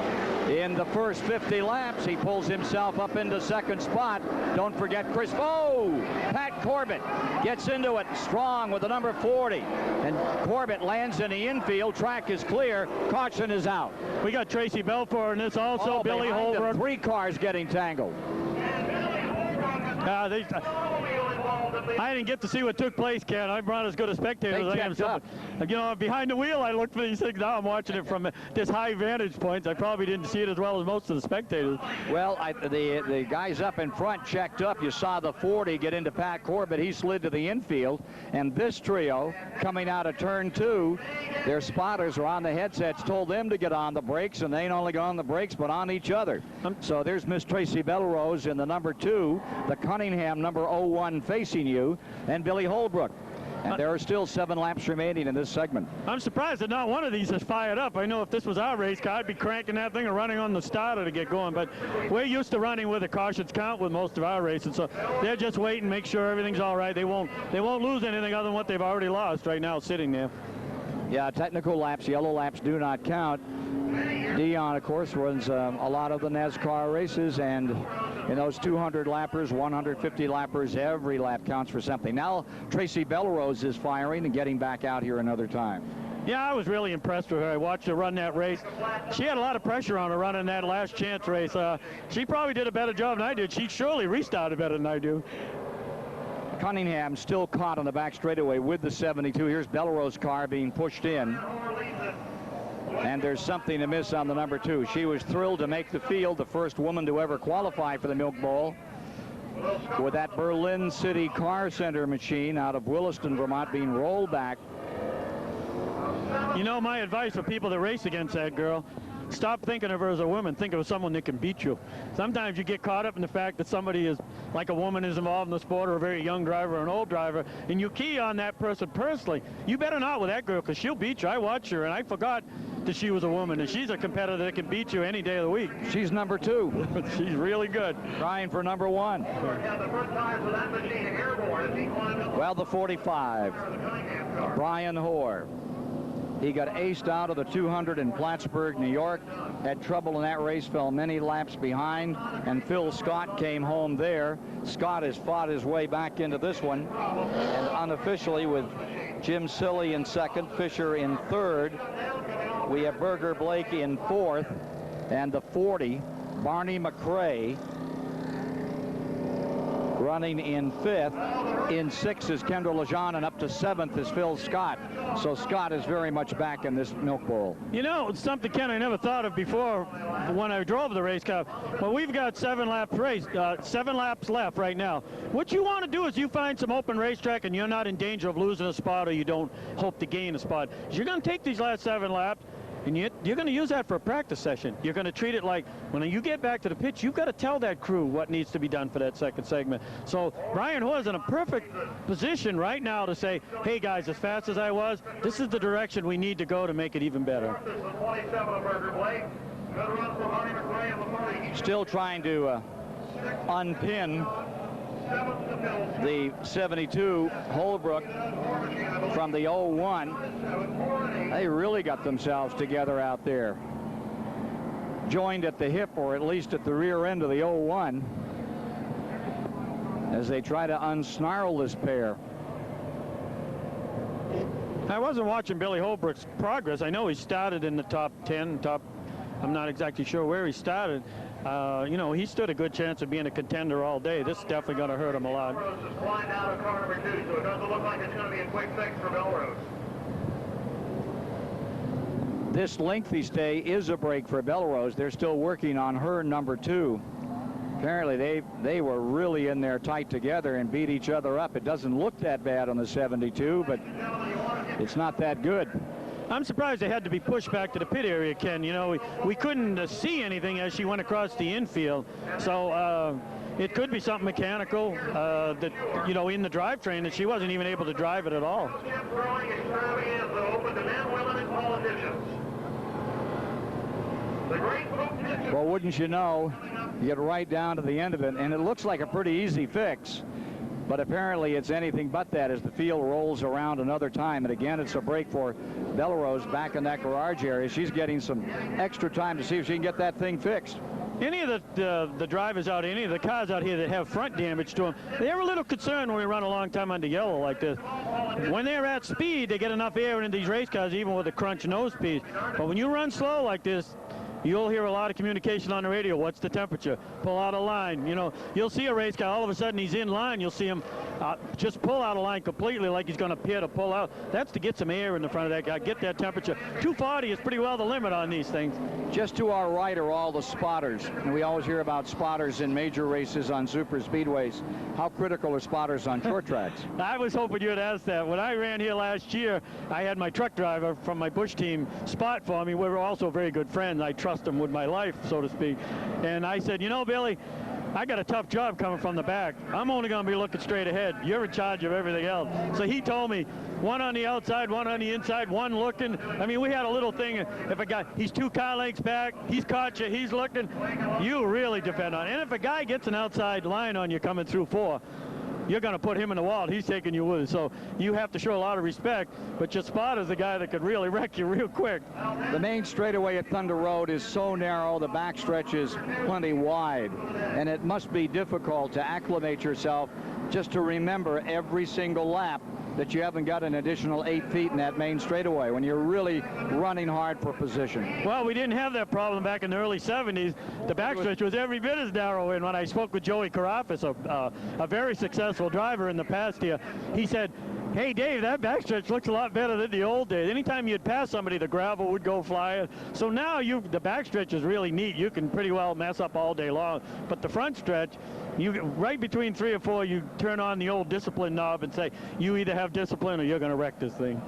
A: In the first 50 laps, he pulls himself up into second spot. Don't forget Chris. Oh, Pat Corbett gets into it strong with the number 40. And Corbett lands in the infield. Track is clear. Caution is out.
B: We got Tracy Belfort in this also. Billy Holbrook.
A: 3 cars getting tangled.
B: I didn't get to see what took place, Ken. I'm not as good a spectator as I am. You know, behind the wheel, I looked for these things. Now I'm watching it from this high vantage point. I probably didn't see it as well as most of the spectators.
A: Well, the guys up in front checked up. You saw the 40 get into Pat Corbett. He slid to the infield. And this trio coming out of turn 2, their spotters are on the headsets, told them to get on the brakes, and they ain't only got on the brakes, but on each other. So there's Miss Tracy Belrose in the number 2, the Cunningham number 01 facing you, and Billy Holbrook. And there are still 7 laps remaining in this segment.
B: I'm surprised that not one of these is fired up. I know if this was our race car, I'd be cranking that thing or running on the starter to get going. But we're used to running with a cautions count with most of our races, so they're just waiting, make sure everything's all right. They won't lose anything other than what they've already lost right now sitting there.
A: Yeah, technical laps, yellow laps do not count. Dion, of course, runs a lot of the NASCAR races, and in those 200 lappers, 150 lappers, every lap counts for something. Now Tracy Belrose is firing and getting back out here another time.
B: Yeah, I was really impressed with her. I watched her run that race. She had a lot of pressure on her running that last chance race. She probably did a better job than I did. She surely restarted better than I do.
A: Cunningham still caught on the back straightaway with the 72. Here's Belrose's car being pushed in. And there's something amiss on the number 2. She was thrilled to make the field, the first woman to ever qualify for the Milk Bowl, with that Berlin City Car Center machine out of Williston, Vermont, being rolled back.
B: You know, my advice for people that race against that girl, stop thinking of her as a woman. Think of someone that can beat you. Sometimes you get caught up in the fact that somebody is, like a woman is involved in the sport, or a very young driver or an old driver, and you key on that person personally. You better not with that girl, because she'll beat you. I watch her, and I forgot that she was a woman, and she's a competitor that can beat you any day of the week.
A: She's number 2.
B: She's really good.
A: Trying for number 1. Well, the 45, Brian Hoare. He got aced out of the 200 in Plattsburgh, New York. Had trouble in that race, fell many laps behind, and Phil Scott came home there. Scott has fought his way back into this one, and unofficially, with Jim Silly in second, Fisher in third, we have Berger Blake in fourth, and the 40, Barney McRae, running in fifth. In sixth is Kendall Lejean, and up to seventh is Phil Scott. So Scott is very much back in this Milk Bowl.
B: You know, it's something, Ken, I never thought of before when I drove the race car. Well, we've got 7 laps left right now. What you want to do is you find some open racetrack and you're not in danger of losing a spot, or you don't hope to gain a spot. You're going to take these last 7 laps, and you're going to use that for a practice session. You're going to treat it like when you get back to the pit, you've got to tell that crew what needs to be done for that second segment. So Brian Hoare's in a perfect position right now to say, hey guys, as fast as I was, this is the direction we need to go to make it even better.
A: Still trying to unpin the 72 Holbrook from the 01. They really got themselves together out there. Joined at the hip, or at least at the rear end of the 01, as they try to unsnarl this pair.
B: I wasn't watching Billy Holbrook's progress. I know he started in the top 10, I'm not exactly sure where he started. You know, he stood a good chance of being a contender all day. This is definitely going to hurt him a lot.
F: Flying out of car number 2, so it doesn't look like it's going to be a quick fix for Belrose.
A: This lengthy stay is a break for Belrose. They're still working on her number 2. Apparently they were really in there tight together and beat each other up. It doesn't look that bad on the 72, but it's not that good.
B: I'm surprised they had to be pushed back to the pit area, Ken. You know, we couldn't see anything as she went across the infield. So it could be something mechanical that, you know, in the drivetrain, that she wasn't even able to drive it at all.
A: Well, wouldn't you know, you get right down to the end of it, and it looks like a pretty easy fix. But apparently it's anything but that as the field rolls around another time. And again, it's a break for Belrose back in that garage area. She's getting some extra time to see if she can get that thing fixed.
B: Any of the drivers out, any of the cars out here that have front damage to them, they're a little concerned when we run a long time under yellow like this. When they're at speed, they get enough air into these race cars, even with a crunch nose piece. But when you run slow like this, you'll hear a lot of communication on the radio. What's the temperature? Pull out a line. You know, you'll see a race car, all of a sudden he's in line. You'll see him just pull out a line completely, like he's going to pit or pull out. That's to get some air in the front of that guy, get that temperature. 240 is pretty well the limit on these things.
A: Just to our right are all the spotters. And we always hear about spotters in major races on super speedways. How critical are spotters on short tracks?
B: I was hoping you'd ask that. When I ran here last year, I had my truck driver from my Bush team spot for me. We were also very good friends. I trust him with my life, so to speak. And I said, you know, Billy, I got a tough job coming from the back. I'm only going to be looking straight ahead. You're in charge of everything else. So he told me, one on the outside, one on the inside, one looking. I mean, we had a little thing. If a guy, he's 2 car lengths back, he's caught you, he's looking, you really depend on it. And if a guy gets an outside line on you coming through 4, you're going to put him in the wall. He's taking you with. So you have to show a lot of respect, but your spotter's the guy that could really wreck you real quick.
A: The main straightaway at Thunder Road is so narrow, the backstretch is plenty wide, and it must be difficult to acclimate yourself just to remember every single lap that you haven't got an additional 8 feet in that main straightaway when you're really running hard for position.
B: Well, we didn't have that problem back in the early 70s. The backstretch was every bit as narrow, and when I spoke with Joey Carafas, a very successful driver in the past here, he said, hey, Dave, that backstretch looks a lot better than the old days. Anytime you'd pass somebody, the gravel would go flying. So now the backstretch is really neat. You can pretty well mess up all day long. But the front stretch, right between 3 or 4, you turn on the old discipline knob and say, you either have discipline or you're going to wreck this thing.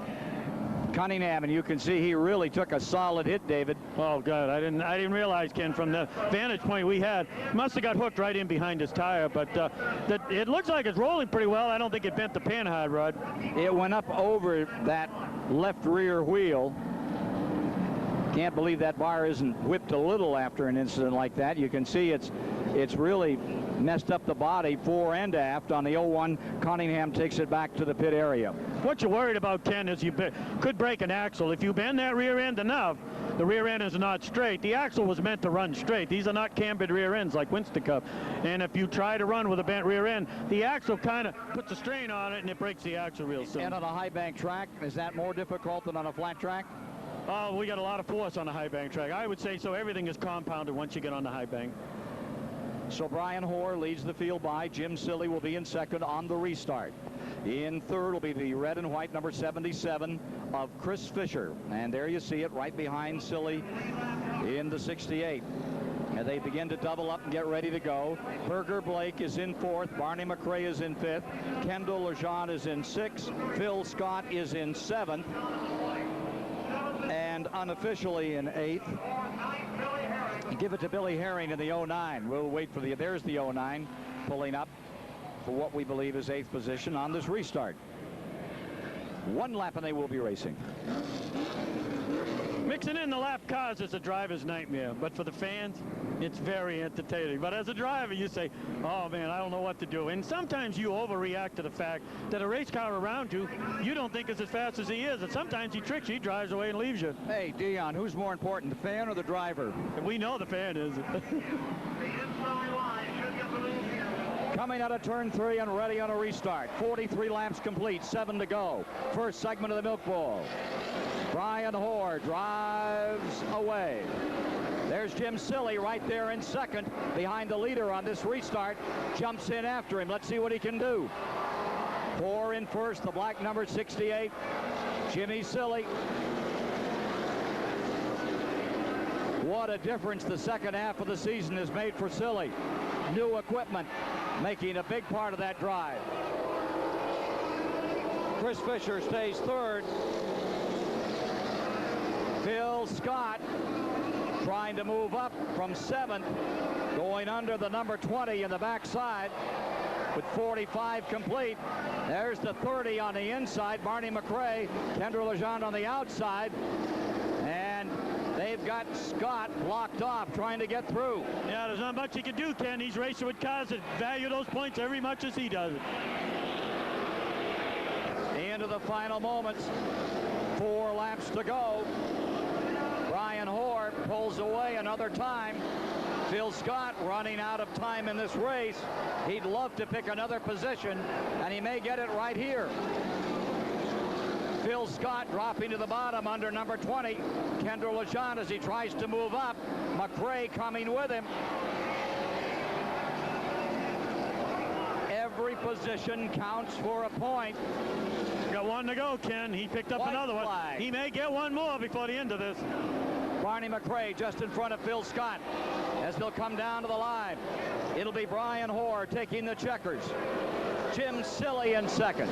A: Cunningham, and you can see he really took a solid hit, David.
B: Oh, God, I didn't realize, Ken, from the vantage point we had, must have got hooked right in behind his tire, but it looks like it's rolling pretty well. I don't think it bent the panhard rod.
A: It went up over that left rear wheel. Can't believe that bar isn't whipped a little after an incident like that. You can see it's really messed up the body fore and aft. On the 01, Cunningham takes it back to the pit area.
B: What you're worried about, Ken, is you could break an axle. If you bend that rear end enough, the rear end is not straight. The axle was meant to run straight. These are not cambered rear ends like Winston Cup. And if you try to run with a bent rear end, the axle kind of puts a strain on it and it breaks the axle real soon.
A: And on a high bank track, is that more difficult than on a flat track?
B: Oh, we got a lot of force on the high bank track. I would say so. Everything is compounded once you get on the high bank.
A: So Brian Hoare leads the field by. Jim Silly will be in second on the restart. In third will be the red and white number 77 of Chris Fisher. And there you see it right behind Silly in the 68. And they begin to double up and get ready to go. Berger Blake is in fourth. Barney McRae is in fifth. Kendall Lejean is in sixth. Phil Scott is in seventh. And unofficially in eighth. Give it to Billy Herring in the 09. We'll wait for there's the 09 pulling up for what we believe is eighth position on this restart. One lap and they will be racing.
B: Mixing in the lap cars is a driver's nightmare, but for the fans, it's very entertaining. But as a driver, you say, oh man, I don't know what to do. And sometimes you overreact to the fact that a race car around you, you don't think is as fast as he is. And sometimes he tricks you, he drives away and leaves you.
A: Hey, Dion, who's more important, the fan or the driver?
B: We know the fan is.
A: Coming out of turn 3 and ready on a restart. 43 laps complete, 7 to go. First segment of the Milk Bowl. Brian Hoare drives away. There's Jim Silly right there in second behind the leader on this restart. Jumps in after him. Let's see what he can do. Hoare in first, the black number 68. Jimmy Silly. What a difference the second half of the season has made for Silly. New equipment making a big part of that drive. Chris Fisher stays third. Phil Scott trying to move up from 7th, going under the number 20 in the backside with 45 complete. There's the 30 on the inside. Barney McRae, Kendra Lejean on the outside. And they've got Scott blocked off trying to get through.
B: Yeah, there's not much he can do, Ken. He's racing with cars that value those points every much as he does.
A: Into the final moments. 4 laps to go. Brian Hoare pulls away another time. Phil Scott running out of time in this race. He'd love to pick another position, and he may get it right here. Phil Scott dropping to the bottom under number 20. Kendra Lejean as he tries to move up. McRae coming with him. Every position counts for a point.
B: Got one to go, Ken. He picked up another one. He may get one more before the end of this.
A: Barney McRae just in front of Phil Scott as they'll come down to the line. It'll be Brian Hoare taking the checkers. Jim Silly in second.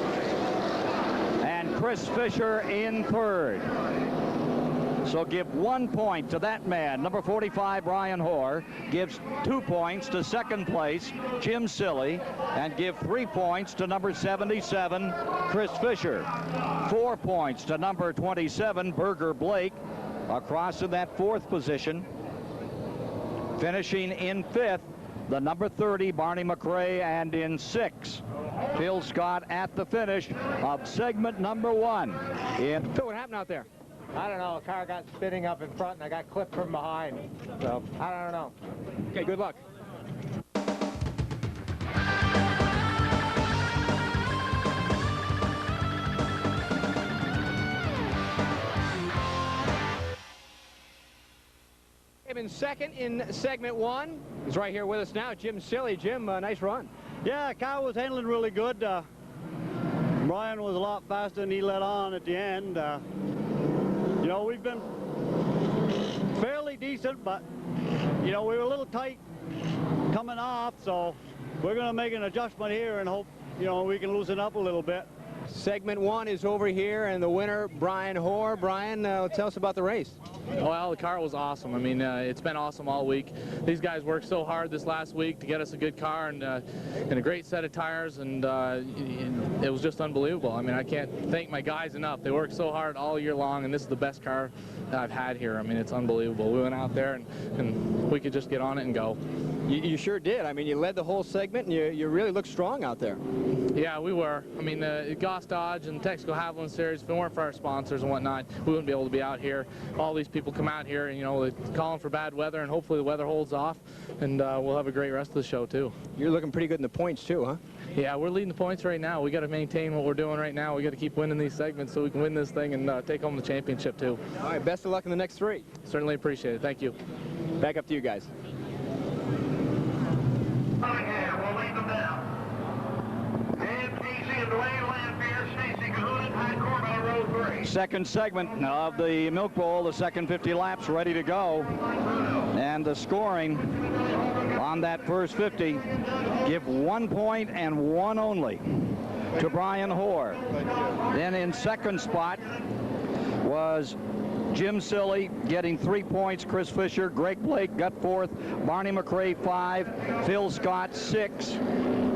A: And Chris Fisher in third. So give 1 point to that man, number 45, Brian Hoare. Gives 2 points to second place, Jim Silly. And give 3 points to number 77, Chris Fisher. 4 points to number 27, Berger Blake. Across in that 4th position. Finishing in 5th, the number 30, Barney McRae. And in 6th, Phil Scott at the finish of segment number 1.
C: Phil, what happened out there?
H: I don't know. A car got spinning up in front, and I got clipped from behind. So, I don't know.
C: Okay, good luck. In second in segment 1. He's right here with us now, Jim Silly. Jim, nice run.
I: Yeah, car was handling really good. Brian was a lot faster than he let on at the end. You know, we've been fairly decent, but, you know, we were a little tight coming off, so we're going to make an adjustment here and hope, you know, we can loosen up a little bit.
C: Segment 1 is over here, and the winner, Brian Hoare. Brian, tell us about the race.
J: Well, the car was awesome. I mean, it's been awesome all week. These guys worked so hard this last week to get us a good car and a great set of tires, and it was just unbelievable. I mean, I can't thank my guys enough. They worked so hard all year long, and this is the best car that I've had here. I mean, it's unbelievable. We went out there, and we could just get on it and go.
C: You sure did. I mean, you led the whole segment, and you really looked strong out there.
J: Yeah, we were. I mean, Goss Dodge and Texaco Haviland Series, if it weren't for our sponsors and whatnot, we wouldn't be able to be out here. All these people come out here and, you know, calling for bad weather, and hopefully the weather holds off, and we'll have a great rest of the show, too.
C: You're looking pretty good in the points, too, huh?
J: Yeah, we're leading the points right now. We got to maintain what we're doing right now. We got to keep winning these segments so we can win this thing and take home the championship, too.
C: All right, best of luck in the next 3.
J: Certainly appreciate it. Thank you.
C: Back up to you guys.
F: We'll lead them down. And Casey and Dwayne Lanfear, Stacy Cahoon, and Pat Corbin on row 3.
A: Second segment of the Milk Bowl, the second 50 laps ready to go. And the scoring on that first 50, give 1 point and 1 only to Brian Hoare. Then in second spot was Jim Silly getting 3 points. Chris Fisher, Greg Blake got 4th. Barney McRae 5. Phil Scott 6.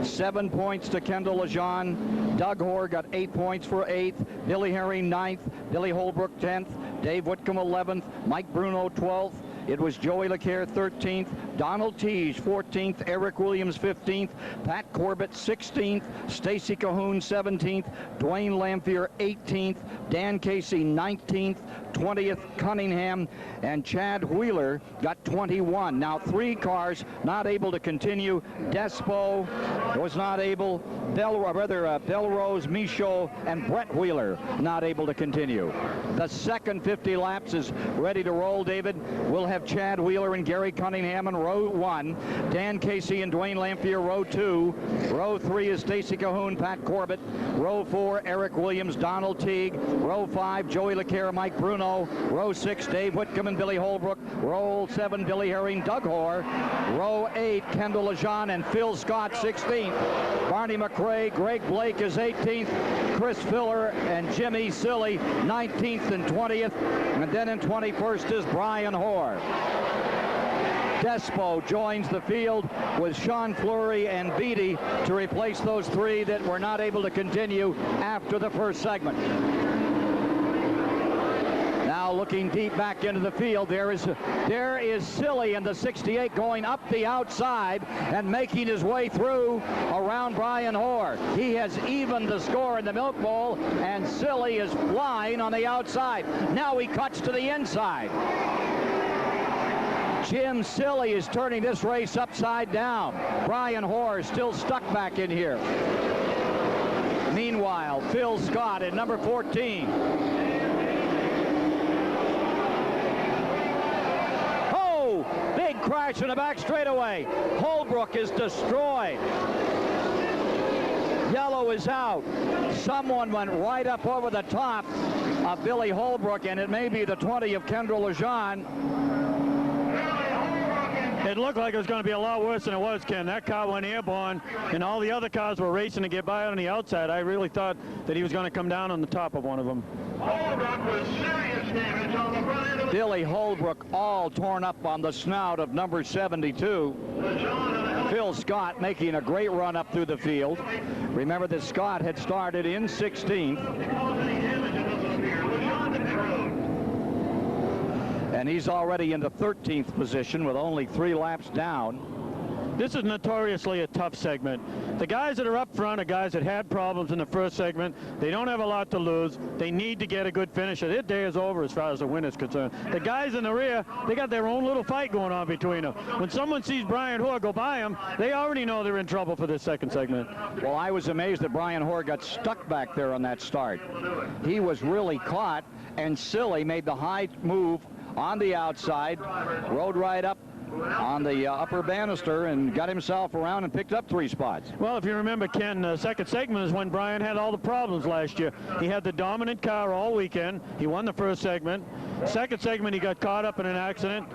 A: 7 points to Kendall Lejean. Doug Hoare got 8 points for 8th. Billy Herring 9th. Billy Holbrook 10th. Dave Whitcomb 11th. Mike Bruno 12th. It was Joey LeCaire 13th, Donald Teege 14th, Eric Williams 15th, Pat Corbett 16th, Stacy Cahoon 17th, Dwayne Lanfear 18th, Dan Casey 19th, 20th Cunningham, and Chad Wheeler got 21. Now 3 cars not able to continue. Despo was not able. Belrose, Michaud, and Brett Wheeler not able to continue. The second 50 laps is ready to roll, David. We'll have Chad Wheeler and Gary Cunningham in row 1. Dan Casey and Dwayne Lanfear, row 2. Row 3 is Stacy Cahoon, Pat Corbett. Row 4, Eric Williams, Donald Teague. Row 5, Joey LeCaire, Mike Bruno. Row 6, Dave Whitcomb and Billy Holbrook. Row 7, Billy Herring, Doug Hoare. Row 8, Kendall Lejean and Phil Scott 16th. Barney McRae, Greg Blake is 18th. Chris Filler and Jimmy Silly 19th and 20th. And then in 21st is Brian Hoare. Despo joins the field with Sean Fleury and Beatty to replace those 3 that were not able to continue after the first segment. Now looking deep back into the field, there is Silly in the 68 going up the outside and making his way through around Brian Hoare. He has evened the score in the Milk Bowl, and Silly is flying on the outside. Now he cuts to the inside. Jim Silly is turning this race upside down. Brian Hoare is still stuck back in here. Meanwhile, Phil Scott in number 14. Oh, big crash in the back straightaway. Holbrook is destroyed. Yellow is out. Someone went right up over the top of Billy Holbrook, and it may be the 20 of Kendall Lejean.
B: It looked like it was going to be a lot worse than it was, Ken. That car went airborne, and all the other cars were racing to get by on the outside. I really thought that he was going to come down on the top of one of them.
F: Holbrook with serious damage on the front end of
A: Billy Holbrook all torn up on the snout of number 72. Phil Scott making a great run up through the field. Remember that Scott had started in 16th. And he's already in the 13th position with only 3 laps down.
B: This is notoriously a tough segment. The guys that are up front are guys that had problems in the first segment. They don't have a lot to lose. They need to get a good finish. Their day is over as far as the win is concerned. The guys in the rear, they got their own little fight going on between them. When someone sees Brian Hoare go by them, they already know they're in trouble for this second segment.
A: Well, I was amazed that Brian Hoare got stuck back there on that start. He was really caught, and Silly made the high move on the outside, rode right up on the upper banister and got himself around and picked up 3 spots.
B: Well, if you remember, Ken, the second segment is when Brian had all the problems last year. He had the dominant car all weekend. He won the first segment. Second segment, he got caught up in an accident.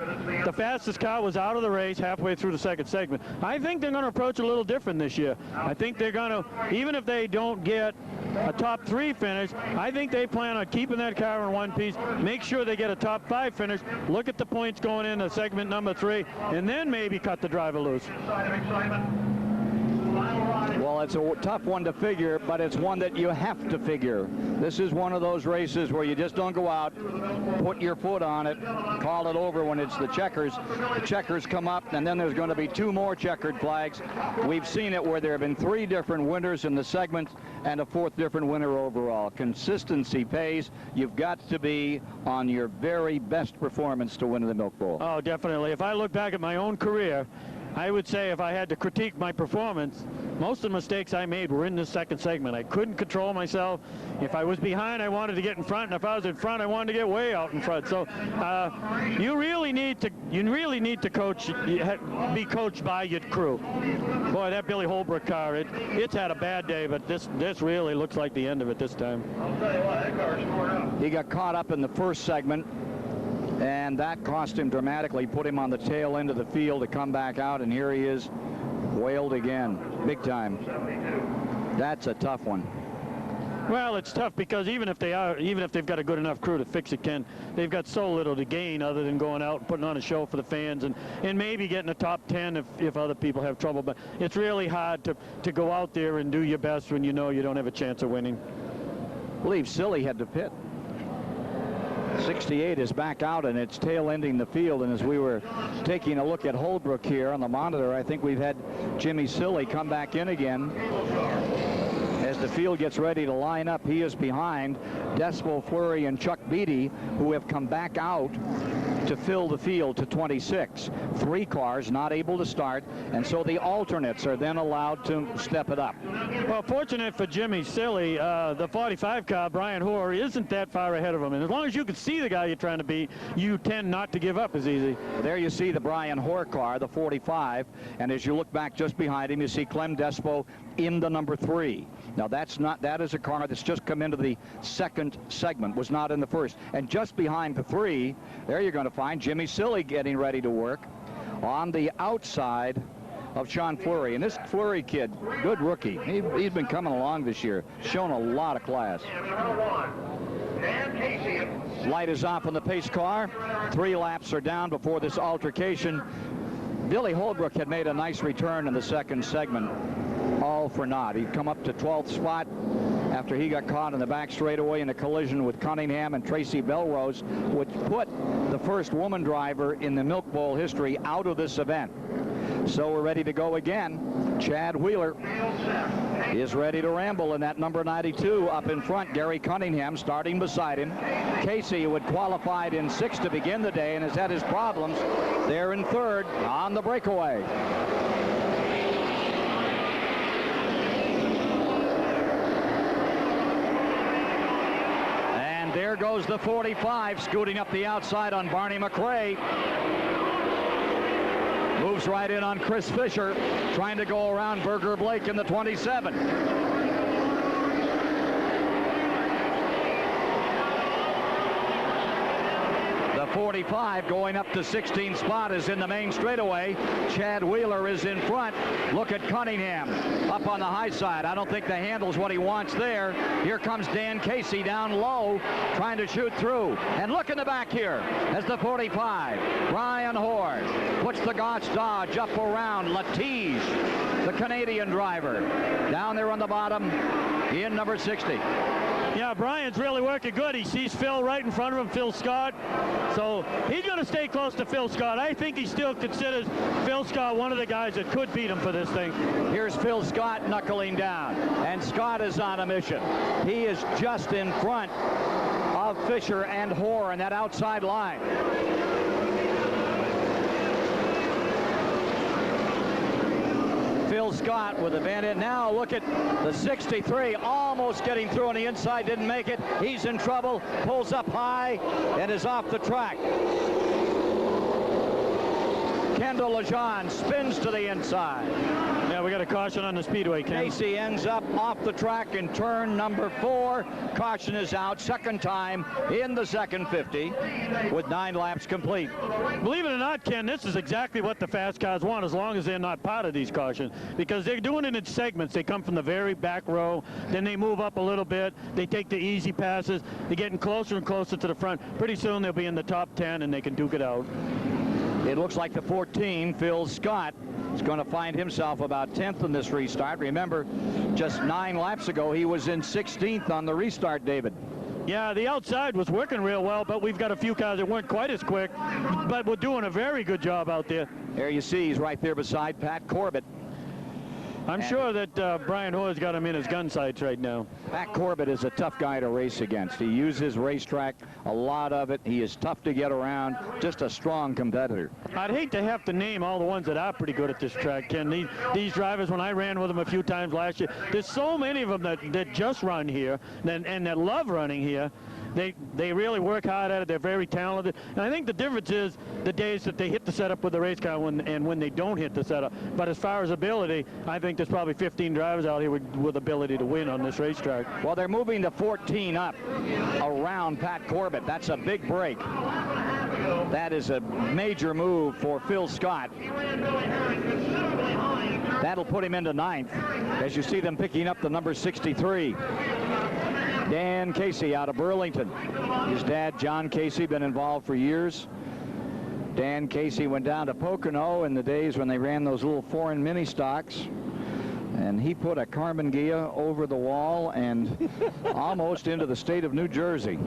B: The fastest car was out of the race halfway through the second segment. I think they're going to approach a little different this year. I think they're going to, even if they don't get a top 3 finish. I think they plan on keeping that car in one piece, make sure they get a top 5 finish, look at the points going into segment number 3, and then maybe cut the driver loose.
A: Well, it's a tough one to figure, but it's one that you have to figure. This is one of those races where you just don't go out, put your foot on it, call it over when it's the checkers. The checkers come up, and then there's going to be 2 more checkered flags. We've seen it where there have been 3 different winners in the segment and a 4th different winner overall. Consistency pays. You've got to be on your very best performance to win the Milk Bowl.
B: Oh, definitely. If I look back at my own career, I would say if I had to critique my performance, most of the mistakes I made were in this second segment. I couldn't control myself. If I was behind, I wanted to get in front, and if I was in front, I wanted to get way out in front. So you really need to coach, be coached by your crew. Boy, that Billy Holbrook car, it's had a bad day, but this really looks like the end of it this time.
F: I'll tell you what, that car's tore up.
A: He got caught up in the first segment, and that cost him dramatically, put him on the tail end of the field to come back out, and here he is, whaled again, big time. That's a tough one.
B: Well, it's tough because even if they've got a good enough crew to fix it, Ken, they've got so little to gain other than going out and putting on a show for the fans and maybe getting a top 10 if other people have trouble. But it's really hard to go out there and do your best when you know you don't have a chance of winning.
A: I believe Silly had to pit. 68 is back out, and it's tail-ending the field. And as we were taking a look at Holbrook here on the monitor, I think we've had Jimmy Silly come back in again. As the field gets ready to line up, he is behind Despo, Fleury, and Chuck Beatty, who have come back out to fill the field to 26. 3 cars not able to start, and so the alternates are then allowed to step it up.
B: Well, fortunate for Jimmy Silly, the 45 car, Brian Hoare, isn't that far ahead of him. And as long as you can see the guy you're trying to beat, you tend not to give up as easy.
A: There you see the Brian Hoare car, the 45, and as you look back just behind him, you see Clem Despo in the number 3. Now that is a car that's just come into the second segment, was not in the first. And just behind the 3, there you're going to find Jimmy Silly getting ready to work on the outside of Sean Fleury. And this Fleury kid, good rookie. He's been coming along this year, shown a lot of class. Light is off on the pace car. 3 laps are down before this altercation. Billy Holbrook had made a nice return in the second segment. All for naught. He'd come up to 12th spot after he got caught in the back straightaway in a collision with Cunningham and Tracy Belrose, which put the first woman driver in the Milk Bowl history out of this event. So we're ready to go again. Chad Wheeler is ready to ramble in that number 92 up in front. Gary Cunningham starting beside him. Casey, who had qualified in 6th to begin the day and has had his problems, there in 3rd on the breakaway. There goes the 45, scooting up the outside on Barney McRae. Moves right in on Chris Fisher, trying to go around Berger Blake in the 27. The 45 going up to 16th spot is in the main straightaway. Chad Wheeler is in front. Look at Cunningham up on the high side. I don't think the handle's what he wants there. Here comes Dan Casey down low, trying to shoot through. And look in the back here as the 45. Brian Hoare puts the Gotch Dodge up around Latige, the Canadian driver. Down there on the bottom in number 60.
B: Yeah, Brian's really working good. He sees Phil right in front of him, Phil Scott. So he's going to stay close to Phil Scott. I think he still considers Phil Scott one of the guys that could beat him for this thing.
A: Here's Phil Scott knuckling down, and Scott is on a mission. He is just in front of Fisher and Hoare in that outside line. Phil Scott with a bandit. Now look at the 63, almost getting through on the inside, didn't make it. He's in trouble, pulls up high, and is off the track. Kendall Lejean spins to the inside.
B: Yeah, we got a caution on the speedway, Ken.
A: Casey ends up off the track in turn number 4. Caution is out, second time in the second 50 with 9 laps complete.
B: Believe it or not, Ken, this is exactly what the fast cars want, as long as they're not part of these cautions, because they're doing it in segments. They come from the very back row, then they move up a little bit, they take the easy passes, they're getting closer and closer to the front. Pretty soon they'll be in the top 10 and they can duke it out.
A: It looks like the 14, Phil Scott, is going to find himself about 10th in this restart. Remember, just 9 laps ago, he was in 16th on the restart, David.
B: Yeah, the outside was working real well, but we've got a few cars that weren't quite as quick, but we're doing a very good job out there.
A: There you see, he's right there beside Pat Corbett.
B: I'm sure that Brian Hoy's got him in his gun sights right now.
A: Pat Corbett is a tough guy to race against. He uses racetrack, a lot of it. He is tough to get around, just a strong competitor.
B: I'd hate to have to name all the ones that are pretty good at this track, Ken. These drivers, when I ran with them a few times last year, there's so many of them that just run here and that love running here. They really work hard at it. They're very talented. And I think the difference is the days that they hit the setup with the race car and when they don't hit the setup. But as far as ability, I think there's probably 15 drivers out here with ability to win on this racetrack.
A: Well, they're moving to 14 up around Pat Corbett. That's a big break. That is a major move for Phil Scott. That'll put him into 9th as you see them picking up the number 63. Dan Casey out of Burlington. His dad, John Casey, been involved for years. Dan Casey went down to Pocono in the days when they ran those little foreign mini stocks. And he put a carbon Ghia over the wall and almost into the state of New Jersey.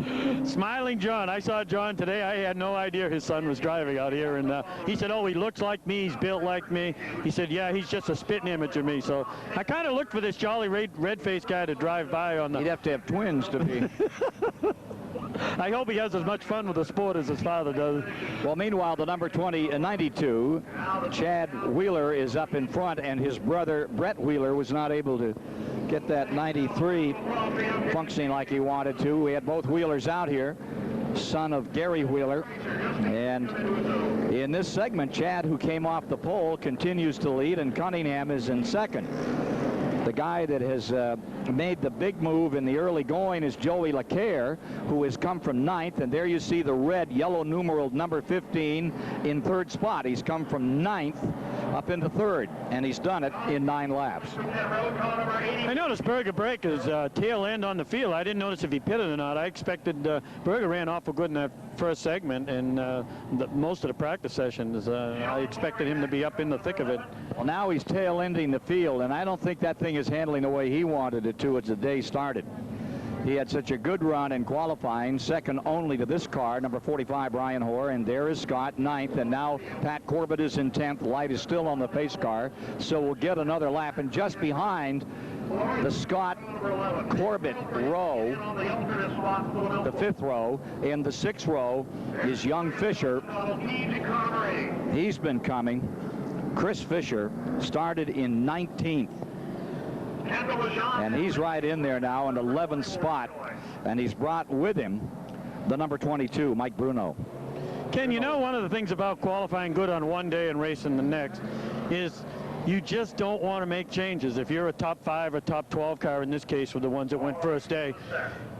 B: Smiling John. I saw John today. I had no idea his son was driving out here. And he said, oh, he looks like me. He's built like me. He said, yeah, he's just a spitting image of me. So I kind of looked for this jolly red-faced guy to drive by on the...
A: He'd have to have twins to be...
B: I hope he has as much fun with the sport as his father does.
A: Well, meanwhile, the number 92, Chad Wheeler, is up in front, and his brother, Brett Wheeler, was not able to get that 93 functioning like he wanted to. We had both Wheelers out here, son of Gary Wheeler. And in this segment, Chad, who came off the pole, continues to lead, and Cunningham is in second. The guy that has made the big move in the early going is Joey LeCaire, who has come from 9th, and there you see the red yellow numeral number 15 in 3rd spot. He's come from 9th up into 3rd, and he's done it in 9 laps.
B: I noticed Berger Brake is tail end on the field. I didn't notice if he pitted or not. I expected Berger ran awful good in that first segment, and most of the practice sessions, I expected him to be up in the thick of it.
A: Well, now he's tail ending the field, and I don't think that thing is handling the way he wanted it to as the day started. He had such a good run in qualifying, second only to this car, number 45, Brian Hoare, and there is Scott, 9th, and now Pat Corbett is in 10th. Light is still on the pace car, so we'll get another lap, and just behind the Scott Corbett row, the 5th row, in the 6th row is young Fisher. He's been coming. Chris Fisher started in 19th. And he's right in there now in 11th spot, and he's brought with him the number 22, Mike Bruno.
B: Ken, you know, one of the things about qualifying good on one day and racing the next is you just don't want to make changes. If you're a top 5 or top 12 car, in this case with the ones that went first day,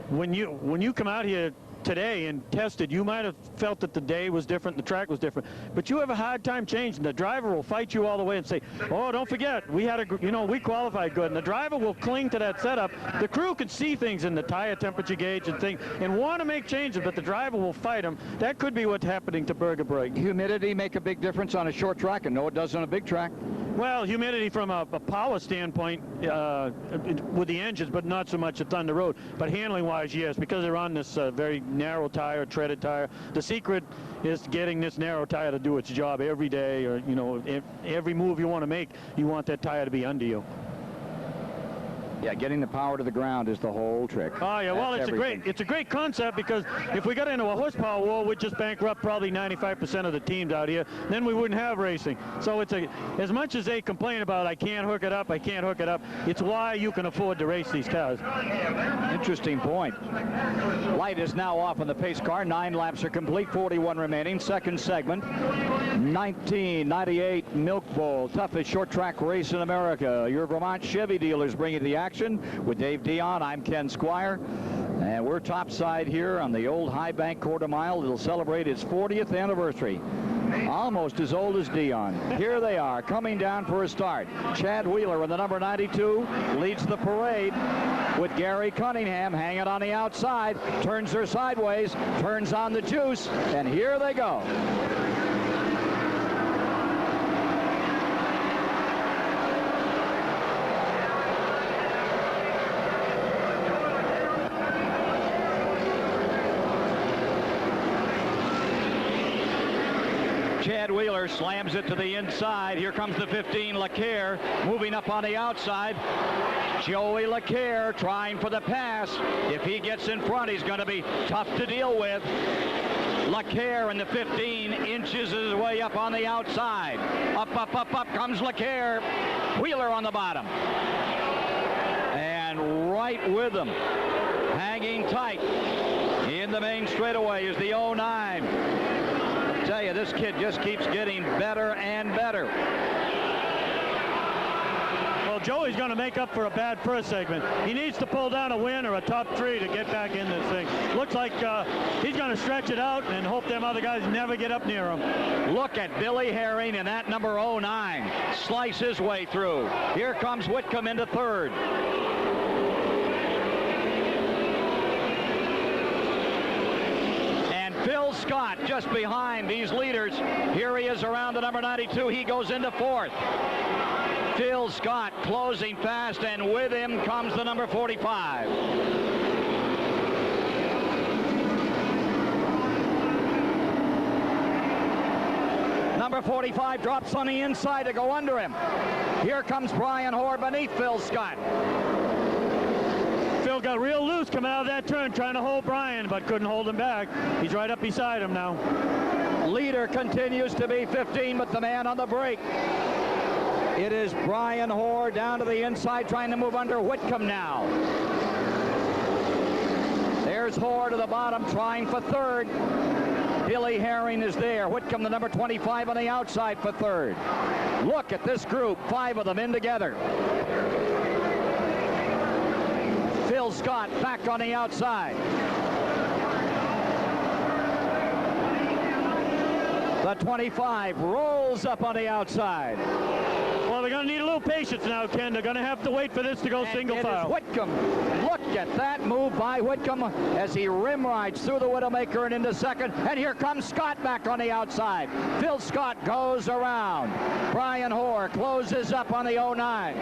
B: when you come out here today and tested, you might have felt that the day was different, the track was different, but you have a hard time changing. The driver will fight you all the way and say, oh, don't forget, we had we qualified good, and the driver will cling to that setup. The crew can see things in the tire temperature gauge and things and want to make changes, but the driver will fight them. That could be what's happening to Berger Brake.
A: Humidity make a big difference on a short track, and no, it does on a big track.
B: Well, humidity from a power standpoint with the engines, but not so much at Thunder Road. But handling-wise, yes, because they're on this very narrow tire, treaded tire. The secret is getting this narrow tire to do its job every day, or every move you want to make, you want that tire to be under you.
A: Yeah, getting the power to the ground is the whole trick.
B: Oh yeah, well,
A: That's
B: it's a great concept, because if we got into a horsepower war, we'd just bankrupt probably 95% of the teams out here. Then we wouldn't have racing. So it's as much as they complain about I can't hook it up, it's why you can afford to race these cars.
A: Interesting point. Light is now off on the pace car. 9 laps are complete, 41 remaining. Second segment, 1998 Milk Bowl, toughest short track race in America. Your Vermont Chevy dealers bring you the action. With Dave Dion, I'm Ken Squire. And we're topside here on the old High Bank quarter mile. It'll celebrate its 40th anniversary. Almost as old as Dion. Here they are, coming down for a start. Chad Wheeler in the number 92 leads the parade, with Gary Cunningham hanging on the outside. Turns her sideways, turns on the juice, and here they go. Chad Wheeler slams it to the inside. Here comes the 15, LeCaire, moving up on the outside. Joey LeCaire trying for the pass. If he gets in front, he's going to be tough to deal with. LeCaire in the 15 inches his way up on the outside. Up comes LeCaire. Wheeler on the bottom. And right with them, hanging tight in the main straightaway, is the 09. Tell you, this kid just keeps getting better and better.
B: Well, Joey's going to make up for a bad first segment. He needs to pull down a win or a top 3 to get back in this thing. Looks like he's going to stretch it out and hope them other guys never get up near him.
A: Look at Billy Herring and that number 09 slice his way through. Here comes Whitcomb into third. Phil Scott just behind these leaders. Here he is around the number 92. He goes into fourth. Phil Scott closing fast, and with him comes the number 45. Number 45 drops on the inside to go under him. Here comes Brian Hoare beneath Phil Scott.
B: Phil got real loose coming out of that turn, trying to hold Brian, but couldn't hold him back. He's right up beside him now.
A: Leader continues to be 15, but the man on the brake. It is Brian Hoare down to the inside, trying to move under Whitcomb now. There's Hoare to the bottom, trying for third. Billy Herring is there. Whitcomb, the number 25, on the outside for third. Look at this group, 5 of them in together. Phil Scott back on the outside. The 25 rolls up on the outside.
B: Well, they're going to need a little patience now, Ken. They're going to have to wait for this to go single file.
A: Whitcomb. Look at that move by Whitcomb as he rim rides through the Widowmaker and into second. And here comes Scott back on the outside. Phil Scott goes around. Brian Hoare closes up on the 09.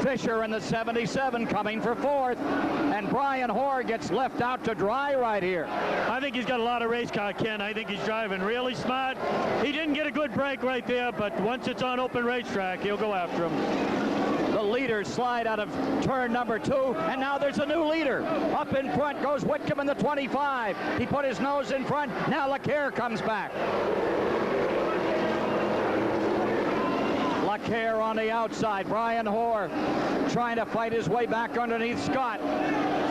A: Fisher in the 77 coming for fourth, and Brian Hoare gets left out to dry right here.
B: I think he's got a lot of race car, Ken. I think he's driving really smart. He didn't get a good break right there, but once it's on open racetrack, he'll go after him.
A: The leaders slide out of turn number 2, and now there's a new leader. Up in front goes Whitcomb in the 25. He put his nose in front. Now LeCaire comes back. LeCaire on the outside. Brian Hoare trying to fight his way back underneath Scott.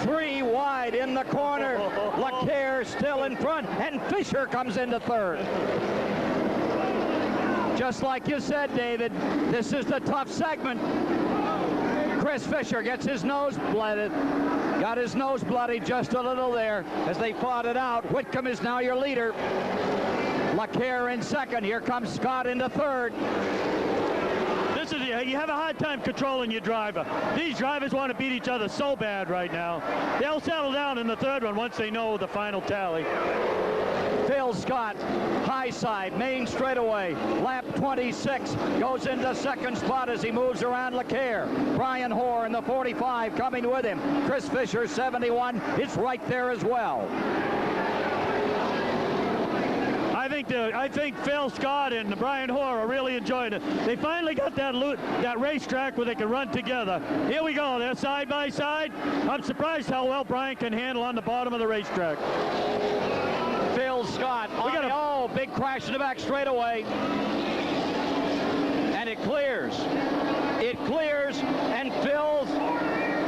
A: 3 wide in the corner. LeCaire still in front, and Fisher comes into third. Just like you said, David, this is the tough segment. Chris Fisher gets his nose blooded. Got his nose bloody just a little there as they fought it out. Whitcomb is now your leader. LeCaire in second. Here comes Scott into third.
B: You have a hard time controlling your driver. These drivers want to beat each other so bad right now. They'll settle down in the third one once they know the final tally.
A: Phil Scott, high side, main straightaway, lap 26, goes into second spot as he moves around LeCaire. Brian Hoare in the 45 coming with him. Chris Fisher, 71, is right there as well.
B: I think Phil Scott and Brian Hoare are really enjoying it. They finally got that racetrack where they can run together. Here we go. They're side by side. I'm surprised how well Brian can handle on the bottom of the racetrack.
A: Phil Scott. Oh, big crash in the back straightaway. And it clears. It clears, and Phil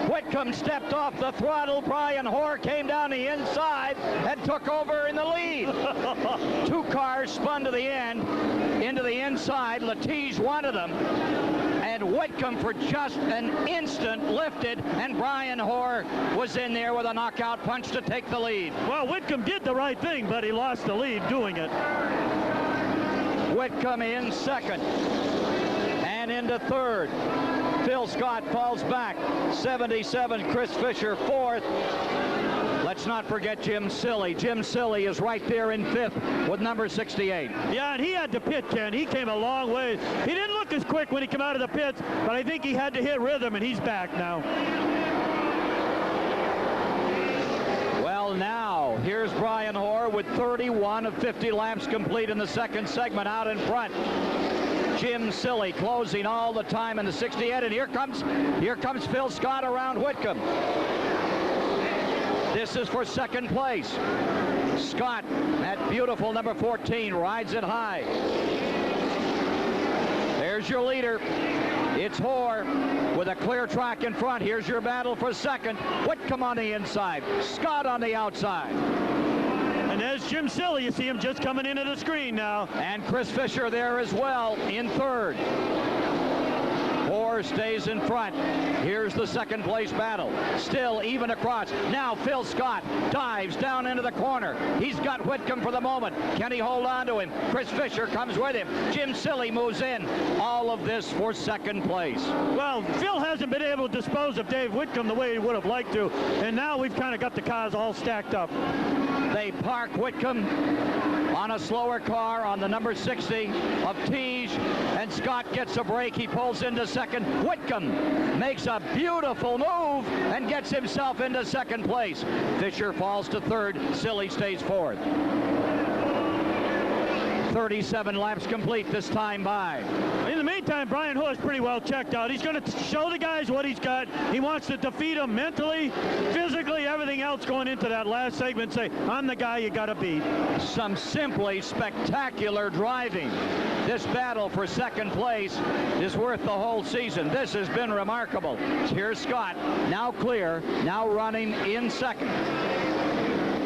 A: Whitcomb stepped off the throttle. Brian Hoare came down the inside and took over in the lead. Two cars spun to the end, into the inside. Latiz one of them. And Whitcomb, for just an instant, lifted, and Brian Hoare was in there with a knockout punch to take the lead.
B: Well, Whitcomb did the right thing, but he lost the lead doing it.
A: Whitcomb in second. And into third. Phil Scott falls back. 77, Chris Fisher fourth. Let's not forget Jim Silly. Jim Silly is right there in fifth with number 68.
B: Yeah, and he had to pit, Ken. He came a long way. He didn't look as quick when he came out of the pits, but I think he had to hit rhythm, and he's back now.
A: Well, now, here's Brian Hoare with 31 of 50 laps complete in the second segment out in front. Jim Silly closing all the time in the 68, and here comes Phil Scott around Whitcomb. This is for second place. Scott, that beautiful number 14, rides it high. There's your leader. It's Hoare with a clear track in front. Here's your battle for second. Whitcomb on the inside, Scott on the outside.
B: And there's Jim Silly. You see him just coming into the screen now.
A: And Chris Fisher there as well in third. Hoare stays in front. Here's the second place battle. Still even across. Now Phil Scott dives down into the corner. He's got Whitcomb for the moment. Can he hold on to him? Chris Fisher comes with him. Jim Silly moves in. All of this for second place.
B: Well, Phil hasn't been able to dispose of Dave Whitcomb the way he would have liked to. And now we've kind of got the cars all stacked up.
A: They park Whitcomb on a slower car on the number 60 of Teege, and Scott gets a break. He pulls into second. Whitcomb makes a beautiful move and gets himself into second place. Fisher falls to third. Silly stays fourth. 37 laps complete this time by.
B: In the meantime, Brian Hoare's pretty well checked out. He's going to show the guys what he's got. He wants to defeat them mentally, physically, everything else going into that last segment. Say, I'm the guy you got to beat.
A: Some simply spectacular driving. This battle for second place is worth the whole season. This has been remarkable. Here's Scott, now clear, now running in second.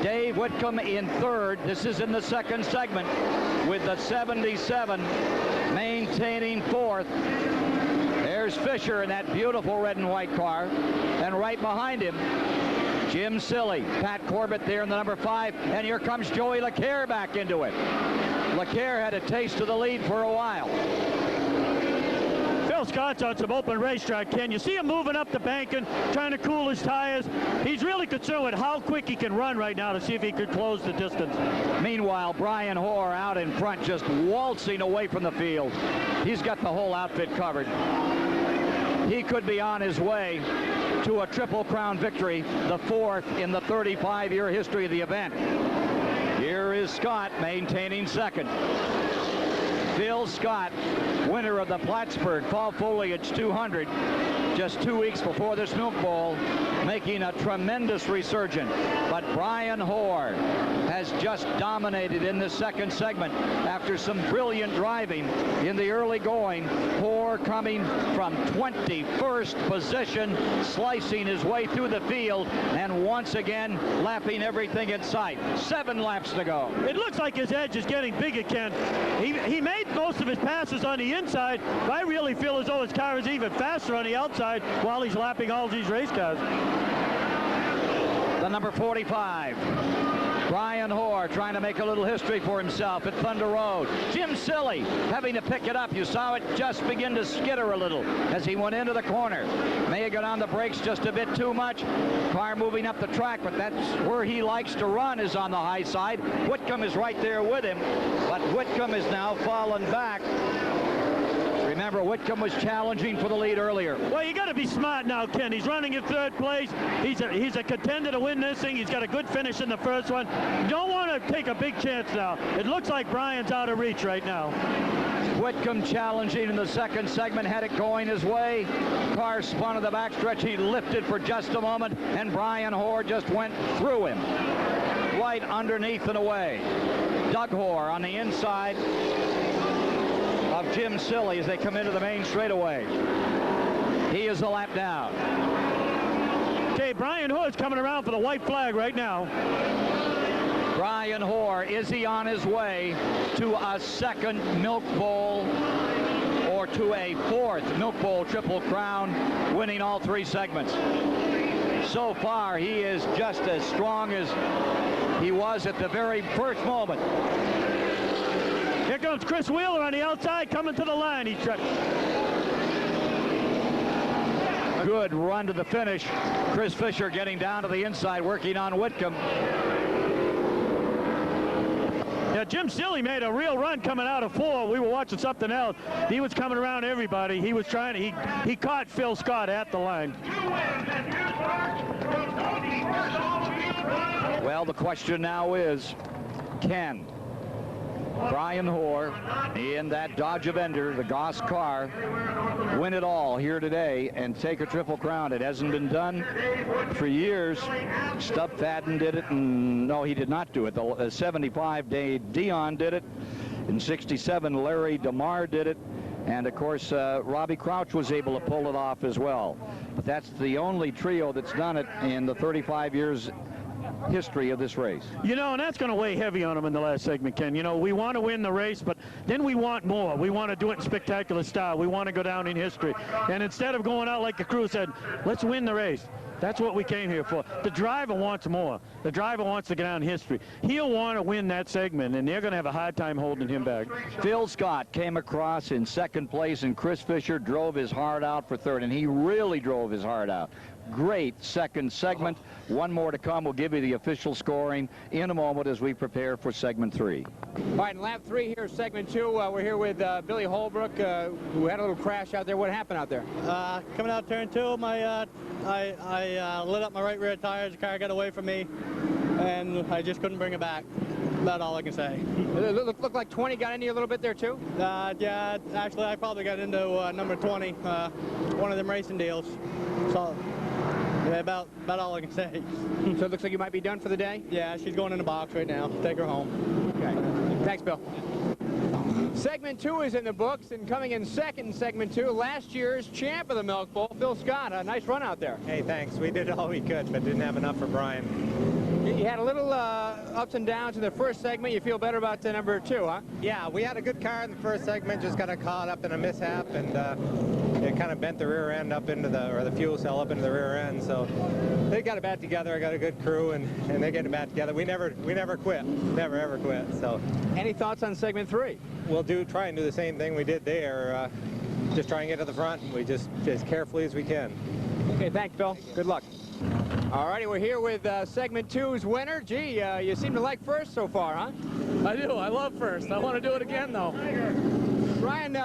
A: Dave Whitcomb in third. This is in the second segment with the 77 maintaining fourth. There's Fisher in that beautiful red and white car. And right behind him, Jim Silly. Pat Corbett there in the number 5. And here comes Joey LaCaire back into it. LaCaire had a taste of the lead for a while.
B: Phil Scott's on some open racetrack, Ken. You see him moving up the bank and trying to cool his tires. He's really concerned with how quick he can run right now to see if he could close the distance.
A: Meanwhile, Brian Hoare out in front, just waltzing away from the field. He's got the whole outfit covered. He could be on his way to a Triple Crown victory, the 4th in the 35-year history of the event. Here is Scott maintaining second. Phil Scott, winner of the Plattsburgh Fall Foliage 200, just 2 weeks before this Milk Bowl, making a tremendous resurgence. But Brian Hoare has just dominated in this second segment after some brilliant driving in the early going. Hoare coming from 21st position, slicing his way through the field, and once again lapping everything in sight. 7 laps to go.
B: It looks like his edge is getting bigger, Ken. He made most of his passes on the inside, but I really feel as though his car is even faster on the outside while he's lapping all these race cars.
A: The number 45, Brian Hoare, trying to make a little history for himself at Thunder Road. Jim Silly having to pick it up. You saw it just begin to skitter a little as he went into the corner. May have got on the brakes just a bit too much. Car moving up the track, but that's where he likes to run, is on the high side. Whitcomb is right there with him, but Whitcomb is now fallen back. Remember, Whitcomb was challenging for the lead earlier.
K: Well, you got to be smart now, Ken. He's running in third place. He's a contender to win this thing. He's got a good finish in the first one. You don't want to take a big chance now. It looks like Brian's out of reach right now.
A: Whitcomb challenging in the second segment, had it going his way. Car spun to the backstretch. He lifted for just a moment, and Brian Hoare just went through him. Right underneath and away. Doug Hoare on the inside of Jim Silly as they come into the main straightaway. He is a lap down.
K: Okay, Brian Hoare's coming around for the white flag right now.
A: Brian Hoare, is he on his way to a second Milk Bowl or to a fourth Milk Bowl Triple Crown, winning all three segments? So far, he is just as strong as he was at the very first moment.
K: Here comes Chris Wheeler on the outside, coming to the line. He's
A: good run to the finish. Chris Fisher getting down to the inside, working on Whitcomb.
K: Yeah, Jim Silly made a real run coming out of 4. We were watching something else. He was coming around everybody. He was trying to, he caught Phil Scott at the line.
A: Well, the question now is, can Brian Hoare in that Dodge Avenger, the Goss car, win it all here today and take a Triple Crown? It hasn't been done for years. Stub Fadden did it, and no, he did not do it. The 75 Dave Dion did it. In 67, Larry DeMar did it. And of course, Robbie Crouch was able to pull it off as well. But that's the only trio that's done it in the 35 years history of this race.
K: You know, and that's going to weigh heavy on him in the last segment, Ken. You know, we want to win the race, but then we want more. We want to do it in spectacular style. We want to go down in history. And instead of going out like the crew said, let's win the race. That's what we came here for. The driver wants more. The driver wants to get down in history. He'll want to win that segment, and they're going to have a hard time holding him back.
A: Phil Scott came across in second place, and Chris Fisher drove his heart out for third, and he really drove his heart out. Great second segment. One more to come. We'll give you the official scoring in a moment as we prepare for segment 3.
C: All right, in lap 3 here, segment 2. We're here with Billy Holbrook, who had a little crash out there. What happened out there?
I: Coming out turn 2, I lit up my right rear tires. The car got away from me, and I just couldn't bring it back. About all I can say.
C: It looked like 20 got into you a little bit there, too?
I: Yeah, actually, I probably got into number 20, one of them racing deals. So, yeah, about all I can say.
C: So it looks like you might be done for the day?
I: Yeah, she's going in the box right now. Take her home.
C: Okay. Thanks, Bill. Segment 2 is in the books, and coming in second in segment 2, last year's champ of the Milk Bowl, Phil Scott. A nice run out there.
H: Hey, thanks. We did all we could, but didn't have enough for Brian.
C: You had a little ups and downs in the first segment. You feel better about number 2, huh?
H: Yeah, we had a good car in the first segment, just got caught up in a mishap, and it kind of bent the rear end up into the fuel cell up into the rear end. So they got it back together. I got a good crew, and they get it back together. We never quit. Never ever quit. So.
C: Any thoughts on segment 3?
H: We'll try and do the same thing we did there. Just try and get to the front. We just as carefully as we can.
C: Okay, thanks, Bill. Good luck. All righty, we're here with segment 2's winner. Gee, you seem to like first so far, huh?
J: I do. I love first. I want to do it again, though.
C: Brian,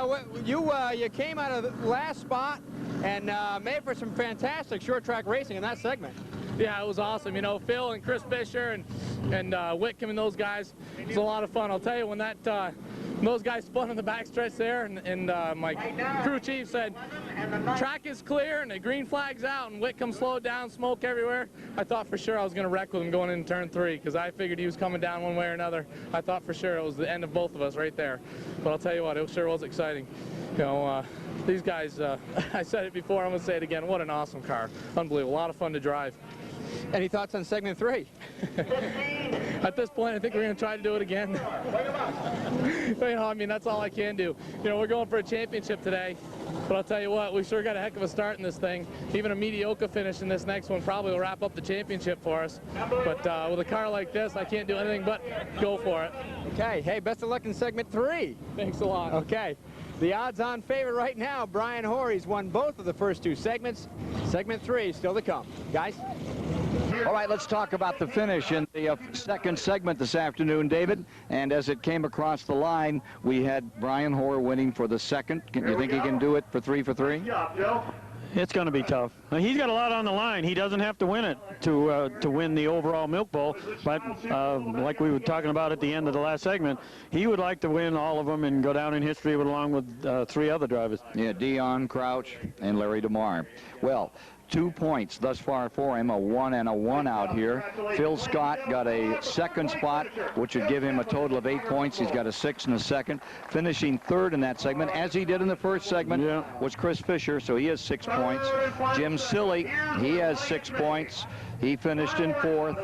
C: you came out of the last spot and made for some fantastic short track racing in that segment.
J: Yeah, it was awesome. You know, Phil and Chris Fisher and Whitcomb and those guys, it was a lot of fun. I'll tell you, when those guys spun on the backstretch there, and my crew chief said, track is clear and the green flag's out, and Whitcomb slowed down, smoke everywhere, I thought for sure I was going to wreck with him going into turn 3, because I figured he was coming down one way or another. I thought for sure it was the end of both of us right there. But I'll tell you what, it sure was exciting. You know, these guys, I said it before, I'm going to say it again, what an awesome car. Unbelievable, a lot of fun to drive.
C: Any thoughts on segment 3?
J: At this point, I think we're going to try to do it again. You know, I mean, that's all I can do. You know, we're going for a championship today, but I'll tell you what, we sure got a heck of a start in this thing. Even a mediocre finish in this next one probably will wrap up the championship for us. But with a car like this, I can't do anything but go for it.
C: Okay, hey, best of luck in segment 3.
J: Thanks a lot.
C: Okay. The odds-on favorite right now, Brian Hoare. He's won both of the first 2 segments. Segment 3 still to come. Guys?
A: All right, let's talk about the finish in the second segment this afternoon, David. And as it came across the line, we had Brian Hoare winning for the second. You think he can do it for 3 for 3?
K: It's going to be tough. He's got a lot on the line. He doesn't have to win it to win the overall Milk Bowl. But like we were talking about at the end of the last segment, he would like to win all of them and go down in history along with 3 other drivers.
A: Yeah, Dion, Crouch, and Larry DeMar. Well, 2 points thus far for him, a 1 and a 1 out here. Phil Scott got a second spot, which would give him a total of 8 points. He's got a 6 and a second. Finishing third in that segment, as he did in the first segment, was Chris Fisher, so he has 6 points. Jim Silly, he has 6 points. He finished in 4th.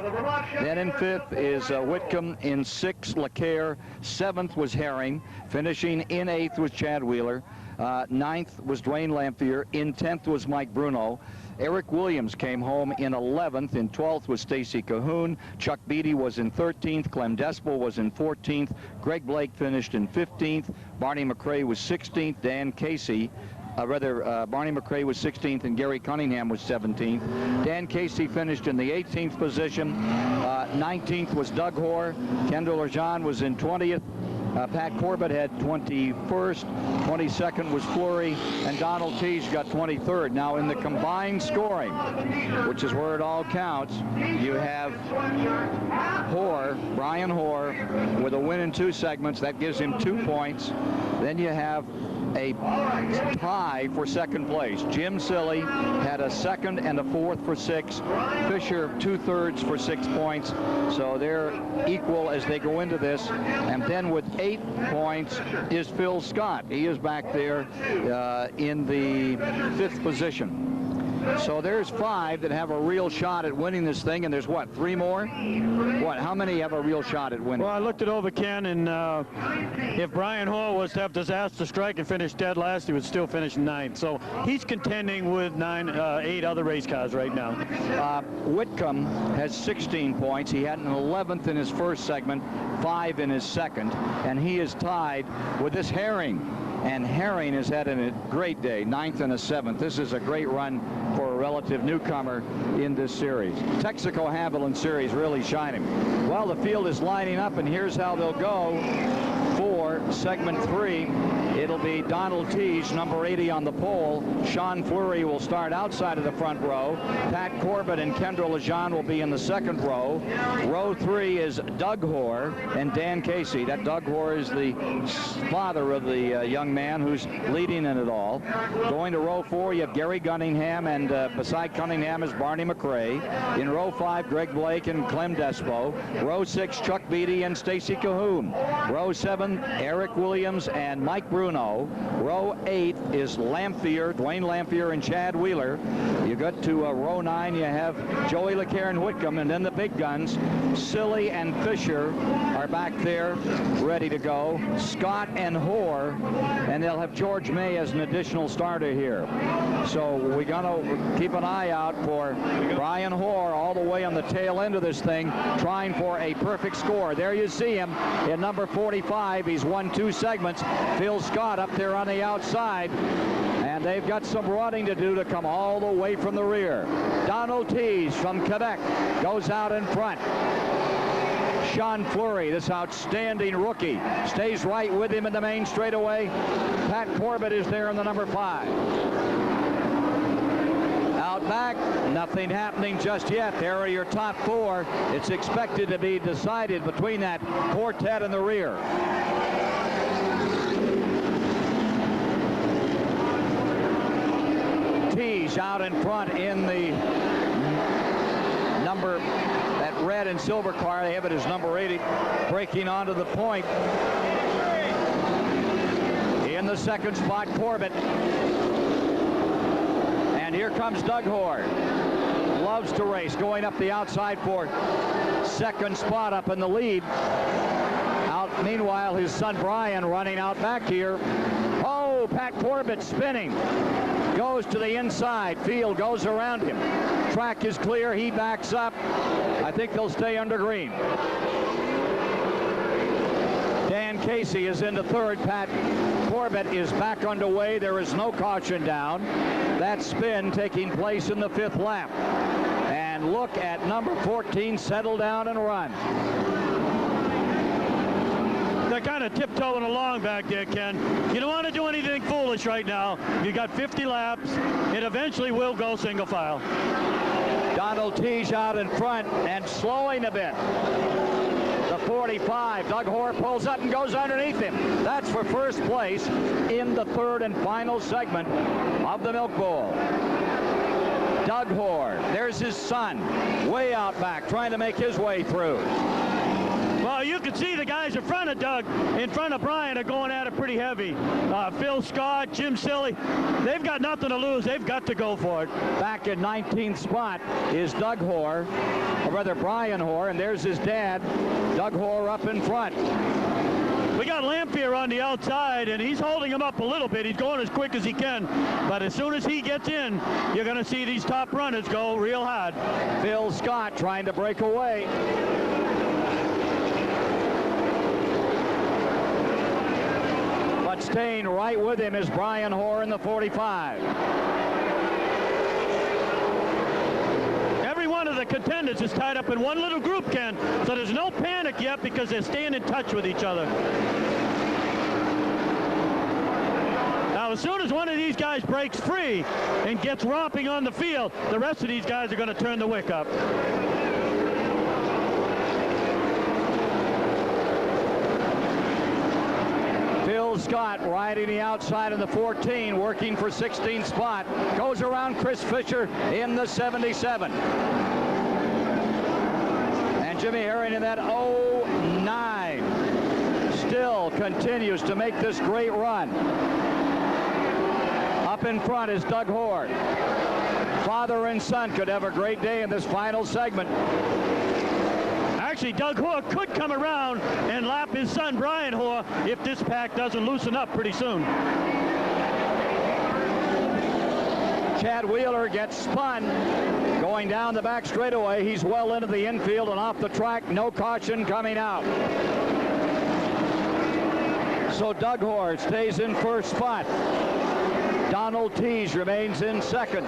A: Then in 5th is Whitcomb. In 6th, LeCaire. 7th was Herring. Finishing in 8th was Chad Wheeler. 9th was Dwayne Lamphere. In 10th was Mike Bruno. Eric Williams came home in 11th. In 12th was Stacy Cahoon. Chuck Beatty was in 13th. Clem Despel was in 14th. Greg Blake finished in 15th. Barney McRae was 16th. Dan Casey, Barney McRae was 16th and Gary Cunningham was 17th. Dan Casey finished in the 18th position. 19th was Doug Hoare. Kendall Lejean was in 20th. Pat Corbett had 21st, 22nd was Fleury, and Donald Teague got 23rd. Now in the combined scoring, which is where it all counts, you have Hoare, Brian Hoare, with a win in 2 segments. That gives him 2 points. Then you have a tie for second place. Jim Silly had a 2nd and a 4th for 6. Fisher 2/3 for 6 points. So they're equal as they go into this. And then with 8 points is Phil Scott. He is back there in the 5th position. So there's 5 that have a real shot at winning this thing, and there's what, 3 more? What, how many have a real shot at winning?
K: Well, I looked it over, Ken, and if Brian Hoare was to have disaster strike and finish dead last, he would still finish 9th. So he's contending with 8 other race cars right now.
A: Whitcomb has 16 points. He had an 11th in his first segment, 5 in his second, and he is tied with this Herring. And Herring has had a great day, 9th and a 7th. This is a great run for a relative newcomer in this series. Texaco Haviland series really shining. Well, the field is lining up, and here's how they'll go for segment 3. It'll be Donald Teague, number 80 on the pole. Sean Fleury will start outside of the front row. Pat Corbett and Kendall Lejean will be in the second row. Row 3 is Doug Hoare and Dan Casey. That Doug Hoare is the father of the young man who's leading in it all. Going to row 4, you have Gary Cunningham, and beside Cunningham is Barney McRae. In row 5, Greg Blake and Clem Despel. Row 6, Chuck Beatty and Stacy Cahoon. Row 7, Eric Williams and Mike Bruno. Row 8 is Lamphere, Dwayne Lamphere and Chad Wheeler. You get to row 9, you have Joey LeCaire and Whitcomb, and then the big guns, Silly and Fisher are back there ready to go. Scott and Hoare, and they'll have George May as an additional starter here. So we're going to keep an eye out for Brian Hoare all the way on the tail end of this thing, trying for a perfect score. There you see him in number 45. He's won 2 segments. Phil Scott up there on the outside, and they've got some running to do to come all the way from the rear. Donald Teague from Quebec goes out in front. Sean Fleury, this outstanding rookie, stays right with him in the main straightaway. Pat Corbett is there in the number 5. Out back, nothing happening just yet. There are your top 4. It's expected to be decided between that quartet in the rear. Teague out in front in the number, that red and silver car. They have it as number 80, breaking onto the point. In the second spot, Corbett. And here comes Doug Hoare. Loves to race, going up the outside for second spot up in the lead. Meanwhile, his son Brian running out back here. Oh, Pat Corbett spinning. Goes to the inside. Field goes around him. Track is clear. He backs up. I think they'll stay under green. Dan Casey is into third. Pat Corbett is back underway. There is no caution down. That spin taking place in the 5th lap. And And look at number 14 settle down and run.
K: They're kind of tiptoeing along back there, Ken. You don't want to do anything foolish right now. You got 50 laps. It eventually will go single file.
A: Donald Teague out in front and slowing a bit. The 45. Doug Hoare pulls up and goes underneath him. That's for first place in the third and final segment of the Milk Bowl. Doug Hoare. There's his son way out back trying to make his way through.
K: Well, you can see the guys in front of Doug, in front of Brian, are going at it pretty heavy. Phil Scott, Jim Silly, they've got nothing to lose. They've got to go for it.
A: Back in 19th spot is Doug Hoare, or rather Brian Hoare, and there's his dad, Doug Hoare, up in front.
K: We got Lamphere on the outside, and he's holding him up a little bit. He's going as quick as he can, but as soon as he gets in, you're going to see these top runners go real hard.
A: Phil Scott trying to break away. But staying right with him is Brian Hoare in the 45.
K: Every one of the contenders is tied up in one little group, Ken, so there's no panic yet because they're staying in touch with each other. Now, as soon as one of these guys breaks free and gets romping on the field, the rest of these guys are going to turn the wick up.
A: Phil Scott riding the outside of the 14, working for 16th spot. Goes around Chris Fisher in the 77. And Jimmy Herring in that 09 still continues to make this great run. Up in front is Doug Hoare. Father and son could have a great day in this final segment.
K: Actually, Doug Hoare could come around and lap his son, Brian Hoare, if this pack doesn't loosen up pretty soon.
A: Chad Wheeler gets spun going down the back straightaway. He's well into the infield and off the track. No caution coming out. So Doug Hoare stays in first spot. Donald Teague remains in second.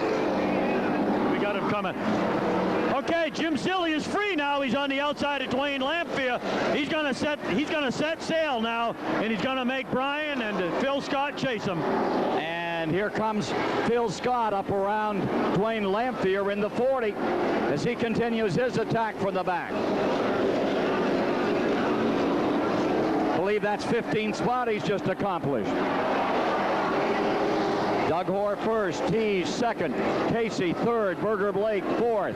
K: We got him coming. Okay, Jim Silly is free now. He's on the outside of Dwayne Lamphere. He's gonna set sail now, and he's gonna make Brian and Phil Scott chase him.
A: And here comes Phil Scott up around Dwayne Lamphere in the 40 as he continues his attack from the back. I believe that's 15th spot he's just accomplished. Doug Hoare first, Teague second, Casey third, Berger Blake fourth.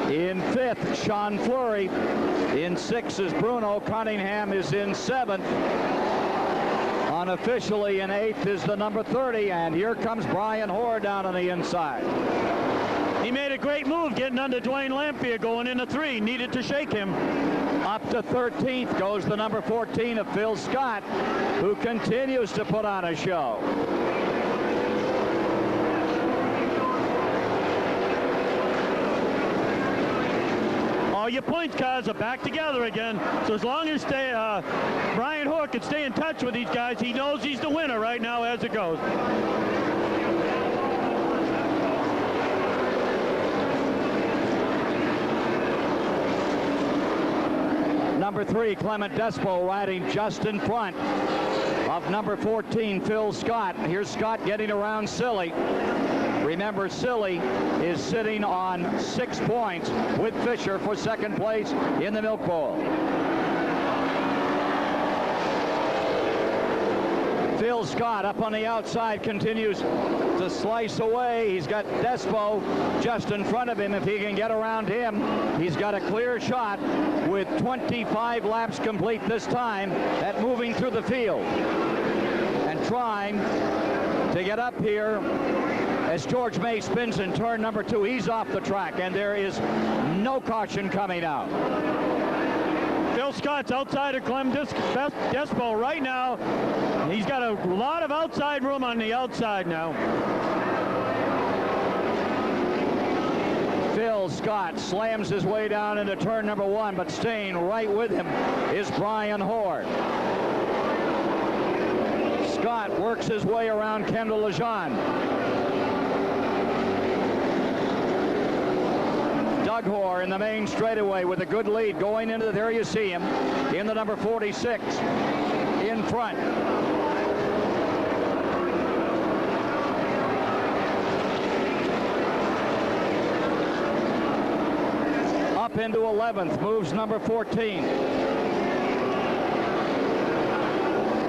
A: In fifth, Sean Fleury. In sixth is Bruno. Cunningham is in seventh. Unofficially in eighth is the number 30, and here comes Brian Hoare down on the inside.
K: He made a great move getting under Dwayne Lamphere going into 3. Needed to shake him.
A: Up to 13th goes the number 14 of Phil Scott, who continues to put on a show.
K: All your points cars are back together again. So as long as Brian Hoare can stay in touch with these guys, he knows he's the winner right now as it goes.
A: Number 3, Clement Despo, riding just in front of number 14, Phil Scott. Here's Scott getting around Silly. Remember, Silly is sitting on 6 points with Fisher for second place in the Milk Bowl. Phil Scott up on the outside continues to slice away. He's got Despo just in front of him. If he can get around him, he's got a clear shot with 25 laps complete this time at moving through the field and trying to get up here as George May spins in turn number 2. He's off the track, and there is no caution coming out.
K: Phil Scott's outside of Clem Despo right now. He's got a lot of outside room on the outside now.
A: Phil Scott slams his way down into turn number 1, but staying right with him is Brian Hoare. Scott works his way around Kendall Lejeune. Doug Hoare in the main straightaway with a good lead going into there. You see him in the number 46 in front. Up into 11th, moves number 14.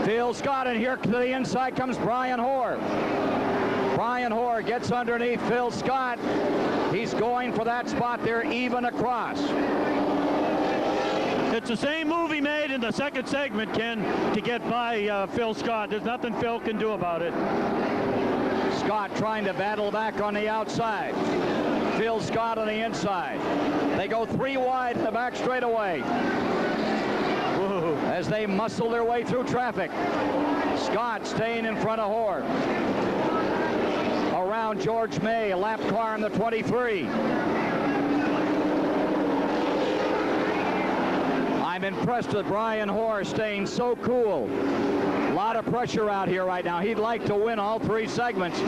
A: Phil Scott, and here to the inside comes Brian Hoare. Brian Hoare gets underneath Phil Scott. He's going for that spot there, even across.
K: It's the same move he made in the second segment, Ken, to get by Phil Scott. There's nothing Phil can do about it.
A: Scott trying to battle back on the outside. Phil Scott on the inside. They go 3 wide in the back straightaway as they muscle their way through traffic. Scott staying in front of Hoare. Around George May, a lap car in the 23. I'm impressed with Brian Hoare staying so cool. A lot of pressure out here right now. He'd like to win all 3 segments,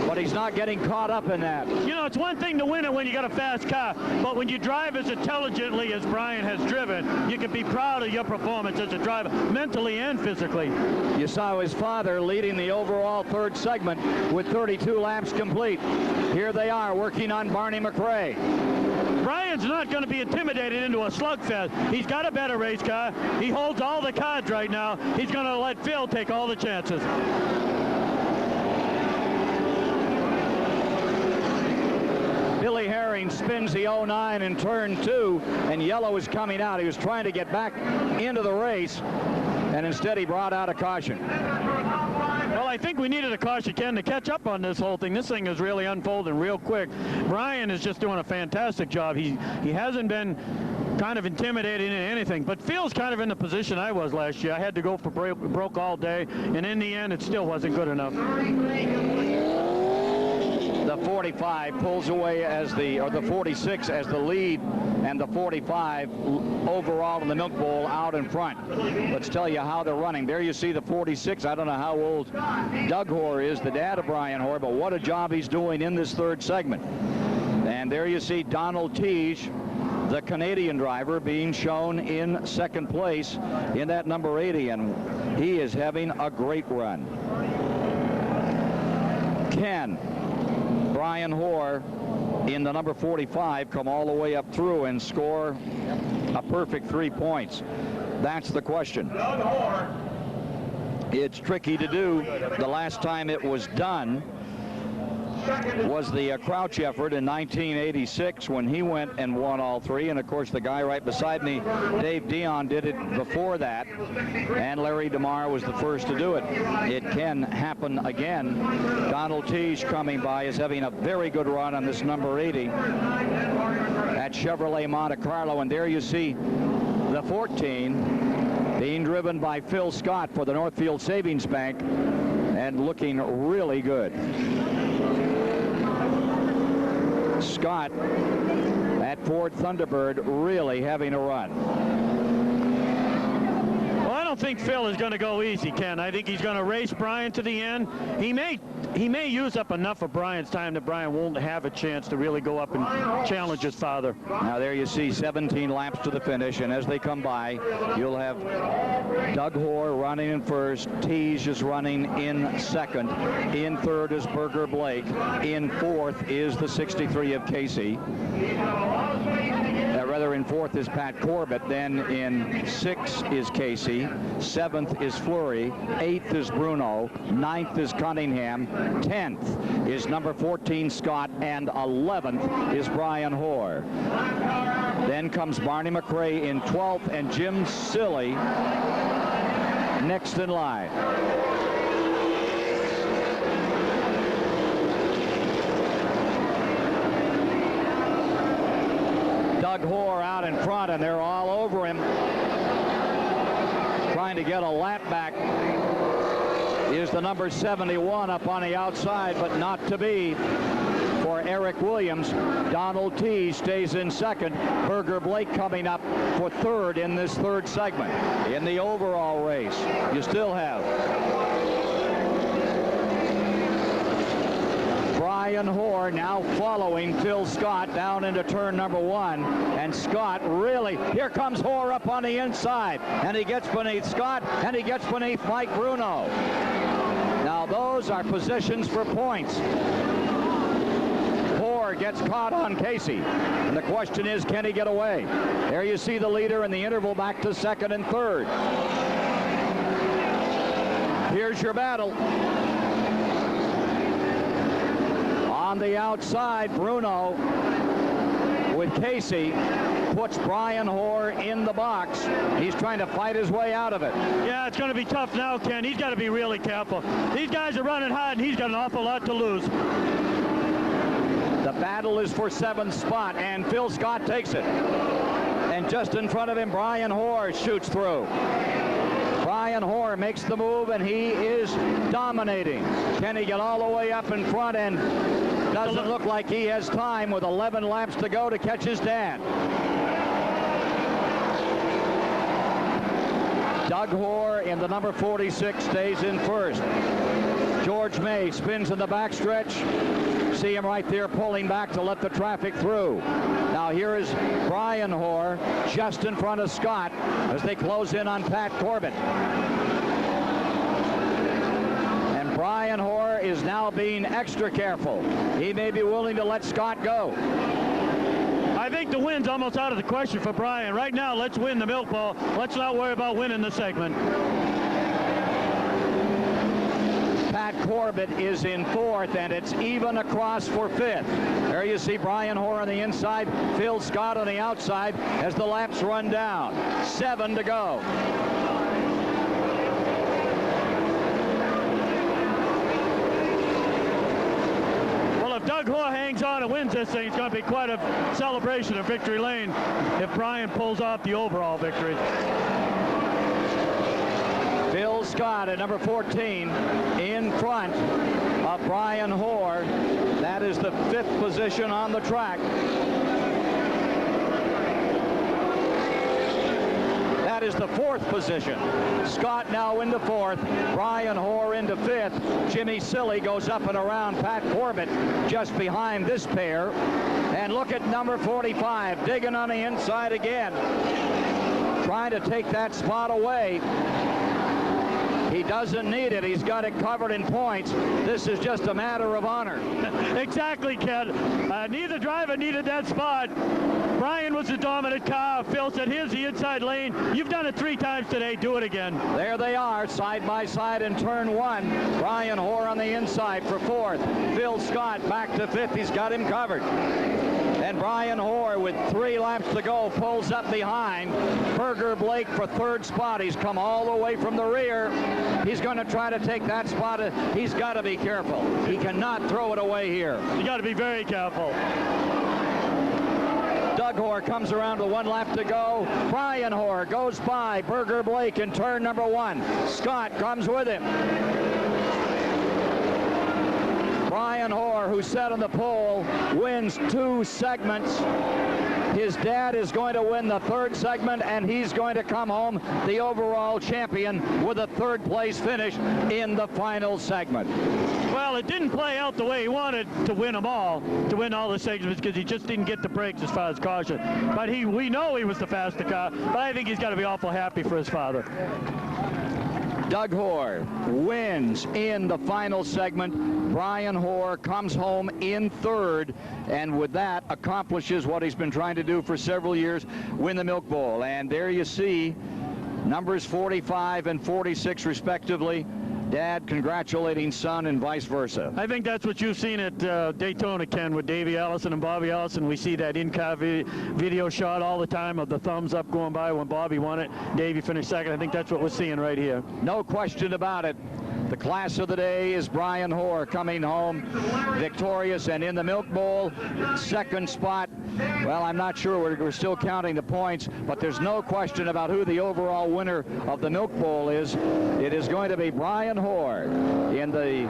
A: but he's not getting caught up in that.
K: You know, it's one thing to win it when you got a fast car, but when you drive as intelligently as Brian has driven, you can be proud of your performance as a driver, mentally and physically.
A: You saw his father leading the overall 3rd segment with 32 laps complete. Here they are working on Barney McRae.
K: Brian's not going to be intimidated into a slugfest. He's got a better race car. He holds all the cards right now. He's going to let Phil take all the chances.
A: Billy Herring spins the 09 in turn 2, and yellow is coming out. He was trying to get back into the race, and instead he brought out a caution.
K: Well, I think we needed a caution, Ken, to catch up on this whole thing. This thing is really unfolding real quick. Brian is just doing a fantastic job. He hasn't been kind of intimidating in anything, but Phil's kind of in the position I was last year. I had to go for broke all day, and in the end, it still wasn't good enough.
A: The 45 pulls away as the 46 as the lead, and the 45 overall in the Milk Bowl out in front. Let's tell you how they're running. There you see the 46. I don't know how old Doug Hoare is, the dad of Brian Hoare, but what a job he's doing in this 3rd segment. And there you see Donald Teague, the Canadian driver, being shown in 2nd place in that number 80, and he is having a great run. Can Brian Hoare in the number 45 come all the way up through and score a perfect 3 points? That's the question. It's tricky to do. The last time it was done was the Crouch effort in 1986 when he went and won all 3, and of course the guy right beside me, Dave Dion, did it before that, and Larry DeMar was the first to do it. It can happen again. Donald Teague coming by is having a very good run on this number 80 at Chevrolet Monte Carlo, and there you see the 14 being driven by Phil Scott for the Northfield Savings Bank and looking really good. Scott at Ford Thunderbird really having a run.
K: Well, I don't think Phil is going to go easy, Ken. I think he's going to race Brian to the end. He may use up enough of Brian's time that Brian won't have a chance to really go up and challenge his father.
A: Now there you see 17 laps to the finish, and as they come by, you'll have Doug Hoare running in 1st, Teague is running in 2nd, in 3rd is Burger Blake, in 4th is the 63 of Casey. Rather, in 4th is Pat Corbett, then in 6th is Casey, 7th is Fleury, 8th is Bruno, 9th is Cunningham, 10th is number 14 Scott, and 11th is Brian Hoare. Then comes Barney McRae in 12th, and Jim Silly next in line. Doug Hoare out in front, and they're all over him. Trying to get a lap back is the number 71 up on the outside, but not to be for Eric Williams. Donald Teague stays in 2nd. Burger Blake coming up for 3rd in this 3rd segment. In the overall race, you still have Brian Hoare now following Phil Scott down into turn number 1. And Scott really, here comes Hoare up on the inside. And he gets beneath Scott, and he gets beneath Mike Bruno. Now those are positions for points. Hoare gets caught on Casey. And the question is, can he get away? There you see the leader in the interval back to second and third. Here's your battle. On the outside, Bruno with Casey puts Brian Hoare in the box. He's trying to fight his way out of it.
K: Yeah, it's going to be tough now, Ken. He's got to be really careful. These guys are running hard, and he's got an awful lot to lose.
A: The battle is for 7th spot, and Phil Scott takes it. And just in front of him, Brian Hoare shoots through. Brian Hoare makes the move, and he is dominating. Can he get all the way up in front? And doesn't look like he has time with 11 laps to go to catch his dad. Doug Hoare in the number 46 stays in first. George May spins in the backstretch. See him right there pulling back to let the traffic through. Now here is Brian Hoare just in front of Scott as they close in on Pat Corbett. And Brian Hoare is now being extra careful. He may be willing to let Scott go.
K: I think the win's almost out of the question for Brian. Right now, let's win the Milk Bowl. Let's not worry about winning the segment.
A: Pat Corbett is in 4th, and it's even across for 5th. There you see Brian Hoare on the inside, Phil Scott on the outside as the laps run down. 7 to go.
K: Well, if Doug Hoare hangs on and wins this thing, it's going to be quite a celebration of Victory Lane if Brian pulls off the overall victory.
A: Phil Scott at number 14 in front of Brian Hoare. That is the 5th position on the track. That is the 4th position. Scott now into 4th. Brian Hoare into 5th. Jimmy Silly goes up and around Pat Corbett just behind this pair. And look at number 45 digging on the inside again. Trying to take that spot away. He doesn't need it. He's got it covered in points. This is just a matter of honor.
K: Exactly, Ken. Neither driver needed that spot. Brian was the dominant car. Phil said, here's the inside lane. You've done it 3 times today. Do it again.
A: There they are, side by side in turn 1. Brian Hoare on the inside for 4th. Phil Scott back to 5th. He's got him covered. And Brian Hoare, with 3 laps to go, pulls up behind. Berger Blake for 3rd spot. He's come all the way from the rear. He's going to try to take that spot. He's got to be careful. He cannot throw it away here.
K: You got to be very careful.
A: Doug Hoare comes around with 1 lap to go. Brian Hoare goes by Berger Blake in turn number 1. Scott comes with him. Brian Hoare, who sat on the pole, wins 2 segments. His dad is going to win the 3rd segment, and he's going to come home the overall champion with a 3rd place finish in the final segment.
K: Well, it didn't play out the way he wanted to win them all, to win all the segments, because he just didn't get the brakes as far as caution. But we know he was the faster car, but I think he's got to be awful happy for his father.
A: Doug Hoare wins in the final segment. Brian Hoare comes home in 3rd, and with that accomplishes what he's been trying to do for several years, win the Milk Bowl. And there you see numbers 45 and 46 respectively. Dad congratulating son and vice versa.
K: I think that's what you've seen at Daytona, Ken, with Davey Allison and Bobby Allison. We see that in-car video shot all the time of the thumbs up going by when Bobby won it. Davey finished 2nd. I think that's what we're seeing right here.
A: No question about it. The class of the day is Brian Hoare coming home victorious and in the Milk Bowl. 2nd spot. Well, I'm not sure. We're still counting the points, but there's no question about who the overall winner of the Milk Bowl is. It is going to be Brian Hoare in the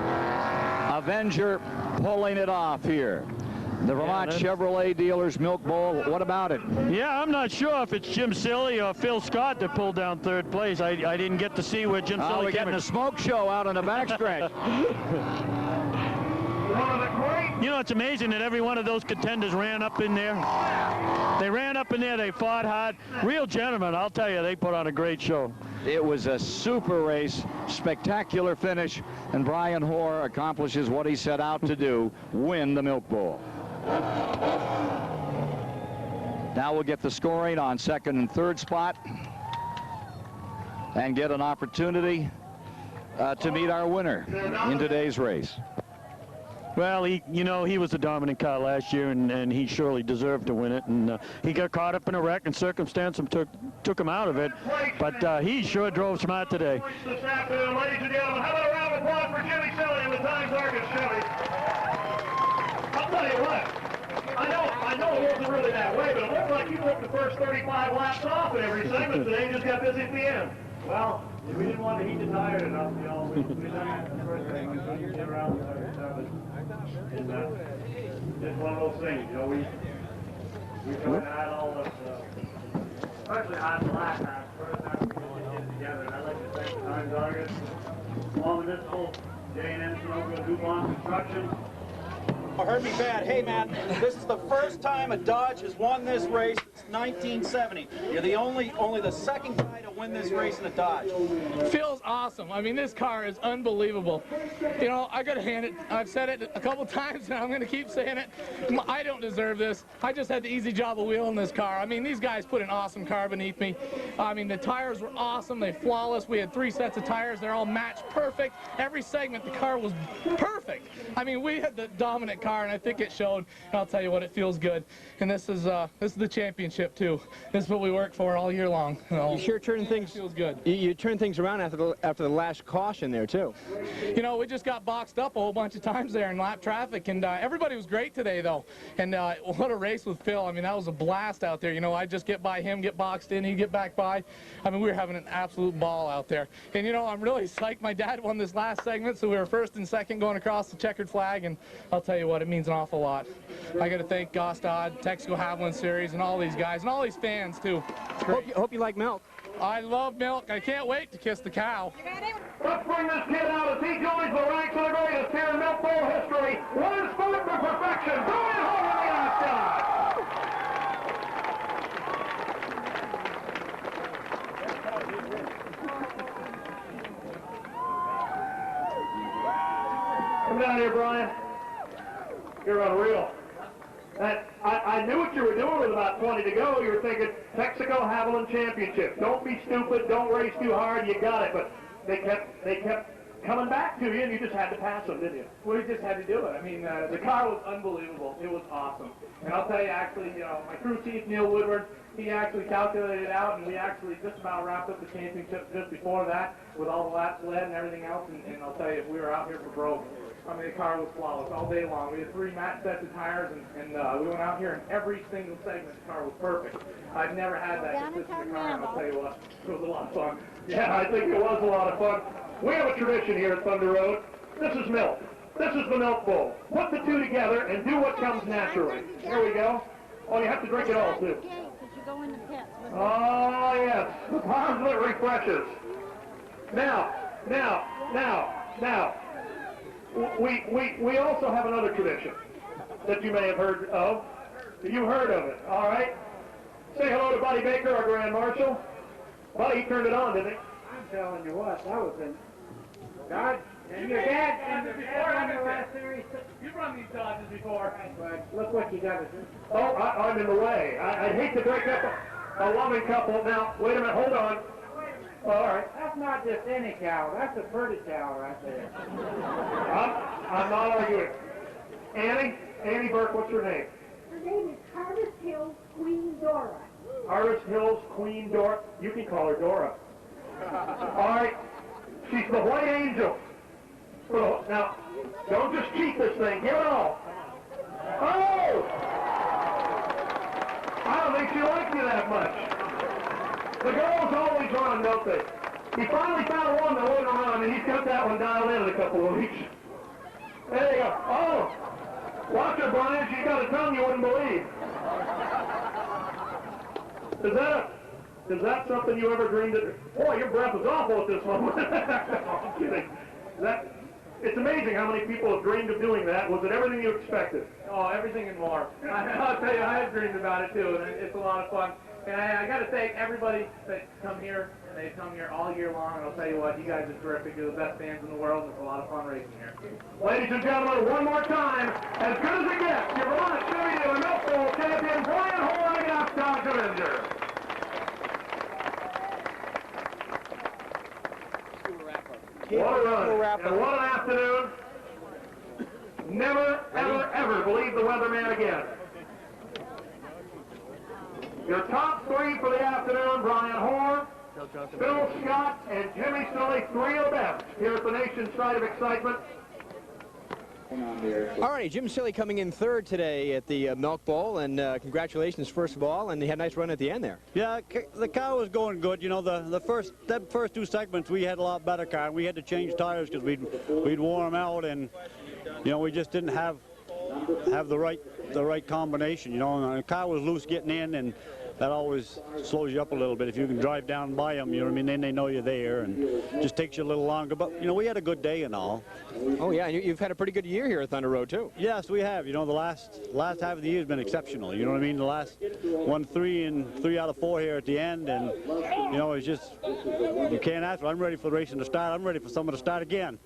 A: Avenger pulling it off here. The Vermont Chevrolet Dealers Milk Bowl. What about it?
K: Yeah, I'm not sure if it's Jim Silly or Phil Scott that pulled down 3rd place. I didn't get to see where Jim Silly came.
A: We're getting a smoke show out on the backstretch.
F: One of the great
K: You know, it's amazing that every one of those contenders ran up in there. They ran up in there, they fought hard. Real gentlemen, I'll tell you, they put on a great show.
A: It was a super race, spectacular finish, and Brian Hoare accomplishes what he set out to do, win the Milk Bowl. Now we'll get the scoring on second and third spot and get an opportunity to meet our winner in today's race.
K: Well, you know, he was the dominant car last year, and he surely deserved to win it. And he got caught up in a wreck, and circumstance took him out of it. But he sure drove smart today.
F: This afternoon, ladies and gentlemen, how about a round of applause for Jimmy Shelley and the Times Argus Chevy? I'll tell you what, I know it wasn't really that way, but it looked like you took the first 35 laps off in every segment today and just got busy at the end.
L: Well, we didn't want to heat the tire enough, you know. We done that the first thing, we couldn't get around the other stuff. And it's one of those things, you know, we tried to add all of especially on the last time, first time we get together. And I'd like to thank the Times Argus, all municipal, J&N, DuPont Construction.
M: I heard me bad. Hey, man, this is the first time a Dodge has won this race since 1970. You're the only the second guy to win this race in a Dodge.
J: Feels awesome. I mean, this car is unbelievable. You know, I got to hand it. I've said it a couple times, and I'm going to keep saying it. I don't deserve this. I just had the easy job of wheeling this car. I mean, these guys put an awesome car beneath me. I mean, the tires were awesome. They're flawless. We had 3 sets of tires. They're all matched perfect. Every segment, the car was perfect. I mean, we had the dominant car, and I think it showed. And I'll tell you what, it feels good. And this is the championship too. This is what we work for all year long.
C: You sure turn things.
J: Feels good.
C: You turn things around after the last caution there too.
J: You know, we just got boxed up a whole bunch of times there in lap traffic, and everybody was great today though. And what a race with Phil. I mean, that was a blast out there. You know, I'd just get by him, get boxed in, he'd get back by. I mean, we were having an absolute ball out there. And you know, I'm really psyched. My dad won this last segment, so we were first and second going across the checkered flag, and I'll tell you what, it means an awful lot. I got to thank Gostad, Texaco Haviland Series, and all these guys, and all these fans too.
C: Hope you like milk.
J: I love milk. I can't wait to kiss the cow.
F: Let's bring this kid out as he joins the ranks of the greatest here in Milk Bowl history. One sport for perfection. Going home on the outside. Come down here, Brian. You're unreal. I knew what you were doing with about 20 to go. You were thinking Texaco Haviland Championship. Don't be stupid. Don't race too hard. You got it. But they kept coming back to you, and you just had to pass them, didn't you?
J: We just had to do it. I mean, the car was unbelievable. It was awesome. And I'll tell you, actually, you know, my crew chief, Neil Woodward, he actually calculated it out, and we actually just about wrapped up the championship just before that with all the laps led and everything else. And I'll tell you, we were out here for broke. I mean, the car was flawless all day long. We had 3 match sets of tires, and we went out here, and every single segment, the car was perfect. I've never had that consistent car, and I'll tell you what, it was a lot of fun.
F: Yeah, I think it was a lot of fun. We have a tradition here at Thunder Road. This is milk. This is the Milk Bowl. Put the two together and do what comes naturally. Here we go. Oh, you have to drink it all, too. Oh, yes. The Parmlet refreshes. Now. We also have another tradition that you may have heard of. You heard of it, all right? Say hello to Buddy Baker, our Grand Marshal. Buddy, he turned it on, didn't he?
E: I'm telling you what, that was in Dodge. And your dad and the last series.
J: You've run these Dodges before.
E: But look what you got to do.
F: Oh, I'm in the way. I'd hate to break up a loving couple. Now, wait a minute, hold on. Oh, all right.
E: That's not just any cow. That's a pretty cow right there.
F: I'm not arguing. Annie Burke, what's her name?
N: Her name is Harvest Hills Queen Dora.
F: Harvest Hills Queen Dora. You can call her Dora. All right. She's the White Angel. Now, don't just cheat this thing. Give it all. Oh! I don't think she likes you that much. The girls always run, don't they? He finally found one that wouldn't run, and he's got that one dialed in a couple of weeks. There you go. Oh! Watch her, Brian. She's got a tongue you wouldn't believe. Is that something you ever dreamed of? Boy, your breath is awful at this moment. No, I'm kidding.
L: It's amazing how many people have dreamed of doing that. Was it everything you expected?
J: Oh, everything and more. I'll tell you, I have dreamed about it too, and it's a lot of fun. And I got to thank everybody that's come here, and they've come here all year long, and I'll tell you what, you guys are terrific. You're the best fans in the world, and it's a lot of fun racing here.
L: Ladies and gentlemen, one more time, as good as it gets, your Vermont Chevy and the Milk Bowl champion, Brian Horn against Dodge Avenger. What a run, and what an afternoon. Never, ever, ever believe the weatherman again. Your top three for the afternoon, Brian Horn, Phil Scott, and Jimmy Silly, three of the best here at the nation's site of excitement.
C: All right, Jim Silly coming in third today at the Milk Bowl, and congratulations first of all, and he had a nice run at the end there.
I: Yeah, the car was going good. You know, the first two segments we had a lot better car, and we had to change tires because we'd wore them out, and you know, we just didn't have the right combination. You know, and the car was loose getting in, and that always slows you up a little bit. If you can drive down by them, you know what I mean, then they know you're there, and it just takes you a little longer. But, you know, we had a good day and all.
C: Oh, yeah, and you've had a pretty good year here at Thunder Road, too.
I: Yes, we have. You know, the last half of the year has been exceptional. You know what I mean? The last won 3 out of 4 here at the end, and, you know, it's just, you can't ask for. I'm ready for the racing to start. I'm ready for someone to start again.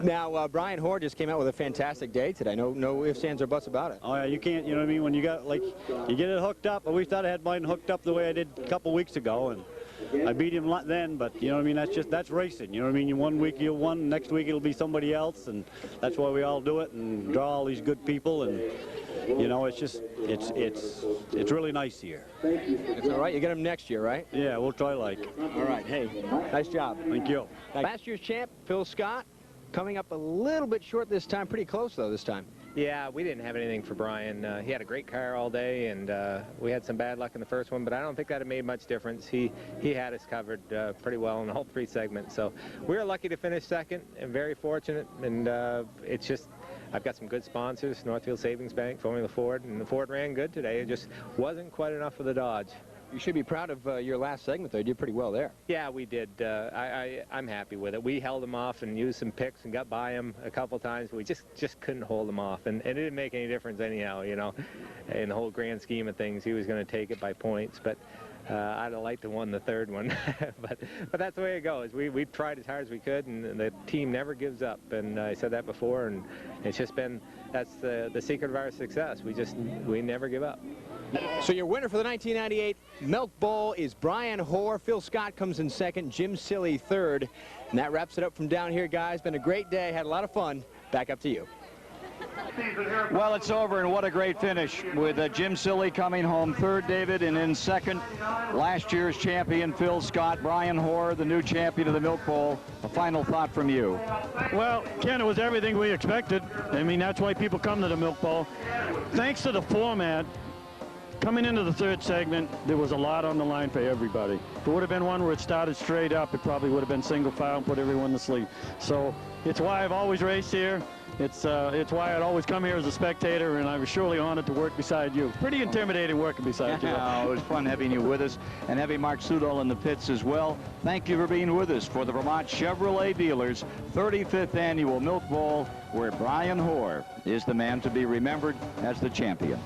C: Now, Brian Hoare just came out with a fantastic day today. No ifs, ands, or buts about it.
I: Oh, yeah, you can't, you know what I mean? When you got, like, you get it hooked up. I wish I had mine hooked up the way I did a couple weeks ago, and I beat him then, but you know what I mean, that's racing. You know what I mean, one week you'll win, next week it'll be somebody else, and that's why we all do it and draw all these good people, and you know, it's just it's really nice here.
C: It's all right. You get him next year, right?
I: Yeah, we'll try like.
C: All right. Hey, nice job.
I: Thank you.
C: Last year's champ, Phil Scott, coming up a little bit short this time. Pretty close though this time.
H: Yeah, we didn't have anything for Brian. He had a great car all day, and we had some bad luck in the first one, but I don't think that made much difference. He had us covered pretty well in all 3 segments. So we were lucky to finish second and very fortunate, and it's just, I've got some good sponsors, Northfield Savings Bank, Formula Ford, and the Ford ran good today. It just wasn't quite enough for the Dodge.
C: You should be proud of your last segment, though. You did pretty well there.
H: Yeah, we did. I'm happy with it. We held him off and used some picks and got by him a couple times. We just couldn't hold him off, and it didn't make any difference anyhow. You know, in the whole grand scheme of things, he was going to take it by points, but I'd have liked to won the third one. but that's the way it goes. We tried as hard as we could, and the team never gives up. And I said that before, and it's just been, that's the secret of our success. We never give up.
C: So your winner for the 1998 Milk Bowl is Brian Hoare. Phil Scott comes in second, Jim Silly third. And that wraps it up from down here, guys. Been a great day. Had a lot of fun. Back up to you.
A: Well, it's over, and what a great finish with Jim Silly coming home third, David, and in second, last year's champion Phil Scott. Brian Hoare, the new champion of the Milk Bowl. A final thought from you.
K: Well, Ken, it was everything we expected. I mean, that's why people come to the Milk Bowl. Thanks to the format, coming into the third segment, there was a lot on the line for everybody. If it would have been one where it started straight up, it probably would have been single file and put everyone to sleep. So it's why I've always raced here. It's why I'd always come here as a spectator, and I was surely honored to work beside you. Pretty intimidating working beside you.
A: It was fun having you with us, and having Mark Sudol in the pits as well. Thank you for being with us for the Vermont Chevrolet Dealers 35th Annual Milk Bowl, where Brian Hoare is the man to be remembered as the champion.